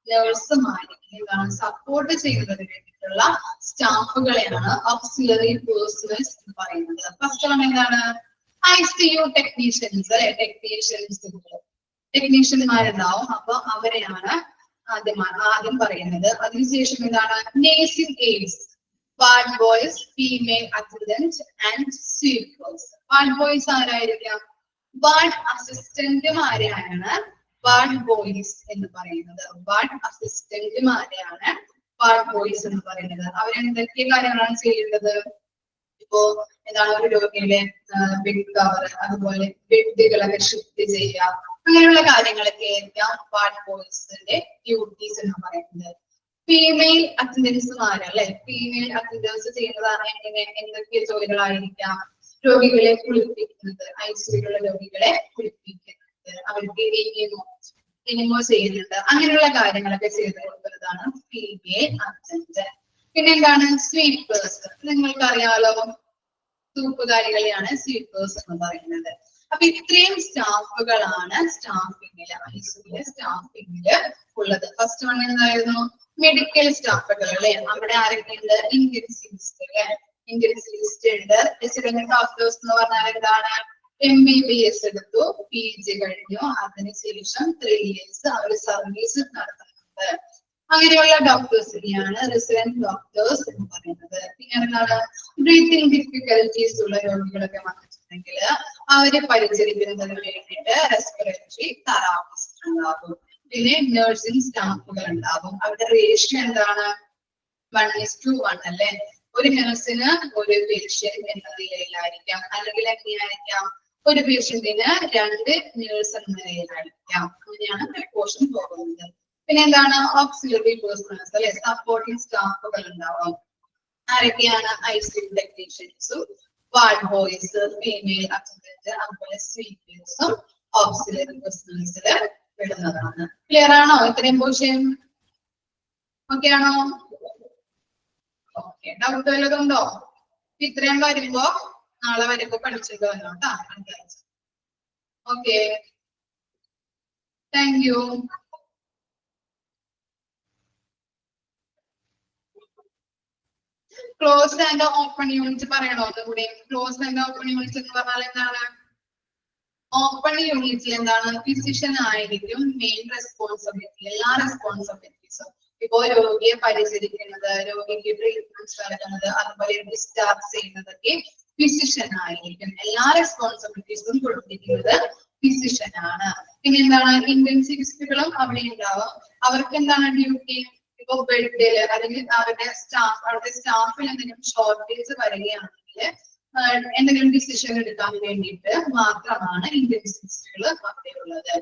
നേഴ്സുമാർക്ക് എന്താണ് സപ്പോർട്ട് ചെയ്യുന്നതിന് വേണ്ടിയിട്ടുള്ള സ്റ്റാഫുകളെയാണ് ഓക്സിലറി പേഴ്സണൽസ് എന്ന് പറയുന്നത്. ഫസ്റ്റ് വൺ എന്താണ് ICU ടെക്നീഷ്യൻസ് അല്ലെ, ടെക്നീഷ്യന്മാരുണ്ടാവും. അപ്പൊ അവരെയാണ് ആദ്യം പറയുന്നത്. അതിനുശേഷം എന്താണ് nursing aids, ward boys, female attendant and sweepers. Ward boys ആരായിരിക്കാം, വാർഡ് അസിസ്റ്റന്റുമാരെയാണ് വാർഡ് ബോയ്സ് എന്ന് പറയുന്നത്. വാർഡ് അസിസ്റ്റന്റുമാരെയാണ് വാർഡ് ബോയ്സ് എന്ന് പറയുന്നത്. അവരെന്തൊക്കെ കാര്യങ്ങളാണ് ചെയ്യേണ്ടത്, ഇപ്പോ എന്താണ് ഒരു രോഗിയുടെ ബെഡ് കവർ, അതുപോലെ ബെഡുകളൊക്കെ ഷിഫ്റ്റ് ചെയ്യുക, അങ്ങനെയുള്ള കാര്യങ്ങളൊക്കെ ആയിരിക്കാം വാർഡ് ബോയ്സിന്റെ ഡ്യൂട്ടീസ് എന്ന് പറയുന്നത്. ഫീമെയിൽ അറ്റൻഡൻസുമാര് അല്ലെ, ഫീമെയിൽ അറ്റൻഡൻസ് ചെയ്യുന്നതാണ് എന്തൊക്കെ ജോലികളായിരിക്കാം, രോഗികളെ കുളിപ്പിക്കുന്നത്, ഐസിയുലുള്ള രോഗികളെ കുളിപ്പിക്കുന്നത്, അവർക്ക് ഇനിമോ ചെയ്യുന്നുണ്ട്, അങ്ങനെയുള്ള കാര്യങ്ങളൊക്കെ ചെയ്ത് കൊടുക്കുന്നതാണ് ഫീമെയിൽ അറ്റൻഡന്റ്. പിന്നെ എന്താണ് സ്വീപ്പേഴ്സ്, നിങ്ങൾക്ക് അറിയാലോ, തൂപ്പുകാരികളെയാണ് സ്വീപ്പേഴ്സ് എന്ന് പറയുന്നത്. അപ്പൊ ഇത്രയും സ്റ്റാഫുകളാണ് ഐസിയുവിലെ സ്റ്റാഫിങ്ങില് ഉള്ളത്. ഫസ്റ്റ് വൺ എന്തായിരുന്നു മെഡിക്കൽ സ്റ്റാഫുകൾ അല്ലെ, അവിടെ ആരൊക്കെയുണ്ട്, ഇന്റൻസിവിസ്റ്റ് അല്ലെ, ഇന്റൻസിവിസ്റ്റ് ഉണ്ട്. റെസിഡന്റ് ഡോക്ടേഴ്സ് എന്ന് പറഞ്ഞാൽ എന്താണ് MBBS എടുത്തു, PG കഴിഞ്ഞു, അതിനുശേഷം 3 years അവർ സർവീസ് നടത്തുന്നുണ്ട്. അങ്ങനെയുള്ള ഡോക്ടേഴ്സിനെയാണ് റെസിഡന്റ് ഡോക്ടേഴ്സ് എന്ന് പറയുന്നത്. പിന്നെ എന്താണ് ബ്രീത്തിങ് ഡിഫിക്കൽറ്റീസ് ഉള്ള രോഗികളൊക്കെ വന്നിട്ടുണ്ടെങ്കിൽ അവരെ പരിചരിക്കുന്നതിന് വേണ്ടിയിട്ട് റെസ്പിറേറ്ററി തെറാപ്പിസ്റ്റ് ഉണ്ടാകും. പിന്നെ നഴ്സിംഗ് സ്റ്റാഫുകൾ ഉണ്ടാകും. അവരുടെ റേഷ്യോ എന്താണ് 1:1 അല്ലെ, ഒരു നഴ്സിന് ഒരു പേഷ്യന്റ് എന്ന നിലയിലായിരിക്കാം, അല്ലെങ്കിൽ എങ്ങനെയായിരിക്കാം ഒരു പേഷ്യന്റിന് 2 നേഴ്സ് എന്ന നിലയിലായിരിക്കാം. അങ്ങനെയാണ് പ്രിക്കോഷൻ പോകുന്നത്. പിന്നെ എന്താണ് ഓക്സിലറി പേഴ്സണൽസ് അല്ലെ, സപ്പോർട്ടിംഗ് സ്റ്റാഫുകൾ ഉണ്ടാവും. ആരൊക്കെയാണ് ICU ടെക്നീഷ്യൻസും വാർഡ് ബോയ്സ്, ഫീമെയിൽ അറ്റൻഡന്റ്, അതുപോലെ സ്വീപ്പേഴ്സും ഓക്സിലറി പേഴ്സണൽസിൽ പെടുന്നതാണ്. ക്ലിയർ ആണോ ഇത്രയും പോർഷൻ? ഓക്കെ ആണോ? ഓക്കെ, ഡൗട്ട് വല്ലതുണ്ടോ? ഇത്രയും വരുമ്പോ നാളെ വരുമ്പോ പഠിച്ചിട്ട് വന്നോ കേട്ടോ. Okay, thank you. Closed and open unit പറയണോ ഒന്നുകൂടി? ക്ലോസ്ഡ് ആൻഡ് ഓപ്പൺ യൂണിറ്റ് എന്ന് പറഞ്ഞാൽ എന്താണ്? ഓപ്പൺ യൂണിറ്റിൽ എന്താണ് ഫിസിഷ്യൻ ആയിരിക്കും മെയിൻ റെസ്പോൺസിബിലിറ്റി, എല്ലാ റെസ്പോൺസിബിലിറ്റീസും. ഇപ്പോ രോഗിയെ പരിചരിക്കുന്നത്, രോഗിക്ക് ട്രീറ്റ്മെന്റ് നൽകുന്നത്, അതുപോലെ ഡിസ്ചാർജ് ചെയ്യുന്നതൊക്കെ ഫിസിഷ്യൻ ആയിരിക്കും. എല്ലാ റെസ്പോൺസിബിലിറ്റീസും കൊടുത്തിരിക്കുന്നത് ഫിസിഷ്യൻ ആണ്. പിന്നെ എന്താണ് ഇന്റൻസിവിസ്റ്റുകളും അവിടെ ഉണ്ടാവും. അവർക്ക് എന്താണ് ഡ്യൂട്ടി? ഇപ്പൊ ബെഡില് അല്ലെങ്കിൽ അവിടുത്തെ സ്റ്റാഫിന് എന്തെങ്കിലും ഷോർട്ടേജ് വരികയാണെങ്കിൽ എന്തെങ്കിലും ഡിസിഷൻ എടുക്കാൻ വേണ്ടിയിട്ട് മാത്രമാണ് ഇന്റൻസിവിസ്റ്റുകൾ അവിടെ ഉള്ളത്.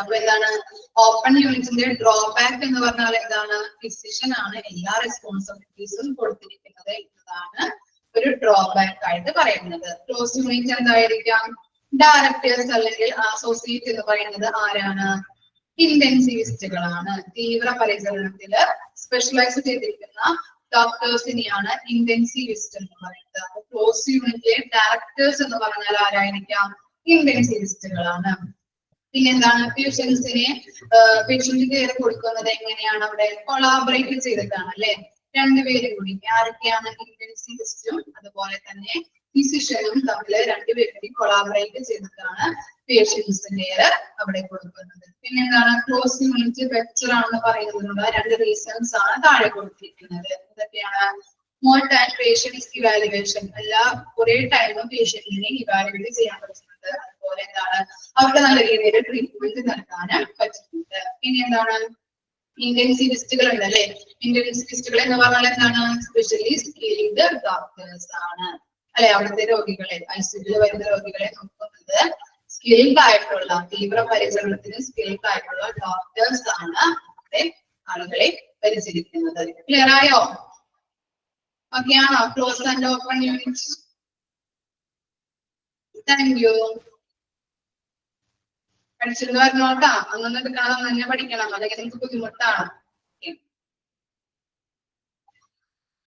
അപ്പൊ എന്താണ് ഓപ്പൺ യൂണിറ്റിന്റെ ഡ്രോബാക്ക് എന്ന് പറഞ്ഞാൽ എന്താണ്? ഫിസിഷ്യൻ ആണ് എല്ലാ റെസ്പോൺസിബിലിറ്റീസും കൊടുത്തിരിക്കുന്നത് എന്നതാണ് ഒരു ഡ്രോബാക്ക് ആയിട്ട് പറയുന്നത്. ക്ലോസ് യൂണിറ്റ് എന്തായിരിക്കാം? ഡയറക്ടേഴ്സ് അല്ലെങ്കിൽ അസോസിയേറ്റ് എന്ന് പറയുന്നത് ആരാണ്? ഇന്റൻസിവിസ്റ്റുകളാണ്. തീവ്ര പരിചരണത്തില് സ്പെഷ്യലൈസ് ചെയ്തിരിക്കുന്ന ഡോക്ടേഴ്സിനെയാണ് ഇന്റൻസിവിസ്റ്റ് എന്ന് പറയുന്നത്. അപ്പൊ ക്ലോസ് യൂണിറ്റിലെ ഡയറക്ടേഴ്സ് എന്ന് പറഞ്ഞാൽ ആരായിരിക്കാം? ഇന്റൻസിവിസ്റ്റുകളാണ്. പിന്നെ എന്താണ്? പേഷ്യന്റ് കെയർ കൊടുക്കുന്നത് എങ്ങനെയാണ്? അവിടെ കൊളാബറേറ്റ് ചെയ്തിട്ടാണ് അല്ലെ? രണ്ടുപേരും കൂടി ആരൊക്കെയാണ്? ഇന്റൻസിവിസ്റ്റും അതുപോലെ തന്നെ ഫിസിഷ്യനും തമ്മിൽ രണ്ടുപേരും കൂടി കൊളാബറേറ്റ് ചെയ്തിട്ടാണ് പേഷ്യൻസ് കെയർ അവിടെ കൊടുക്കുന്നത്. പിന്നെ എന്താണ്? ക്ലോസ് യൂണിറ്റ് ബെറ്റർ ആണെന്ന് പറയുന്നതിനുള്ള രണ്ട് റീസൺസ് ആണ് താഴെ കൊടുത്തിരിക്കുന്നത്. ഇതൊക്കെയാണ് മോർ ടൈം പേഷ്യൻസ് ഇവാലുവേഷൻ. എല്ലാ കുറെ ടൈമും പേഷ്യന്റിനെ ഇവാലുവേറ്റ് ചെയ്യാൻ പറ്റുന്നുണ്ട്. അതുപോലെ എന്താണ്? അവർക്ക് നല്ല രീതിയിൽ ട്രീറ്റ്മെന്റ് നൽകാൻ പറ്റുന്നുണ്ട്. പിന്നെ എന്താണ്? ഇന്റൻസിവിസ്റ്റുകൾ ഉണ്ട് അല്ലെ? ഇന്റൻസിവിസ്റ്റുകൾ എന്ന് പറഞ്ഞാൽ എന്താണ്? സ്പെഷ്യലി സ്കിൽഡ് ഡോക്ടേഴ്സ് ആണ് അല്ലെ? അവിടുത്തെ രോഗികളെ, ഐസിയുവിൽ വരുന്ന രോഗികളെ നോക്കുന്നത് സ്കിൽഡ് ആയിട്ടുള്ള, തീവ്ര പരിചരണത്തിന് സ്കിൽഡ് ആയിട്ടുള്ള ഡോക്ടേഴ്സ് ആണ് അവിടെ ആളുകളെ പരിചരിക്കുന്നത്. ക്ലിയർ ആയോ? ഓക്കെ ആണോ? Close and open unit. Thank you. പഠിച്ചിട്ട് വരണോട്ടാ. അന്നൊന്നും എടുക്കണം, തന്നെ പഠിക്കണം, അല്ലെങ്കിൽ നമുക്ക് ബുദ്ധിമുട്ടാണ്.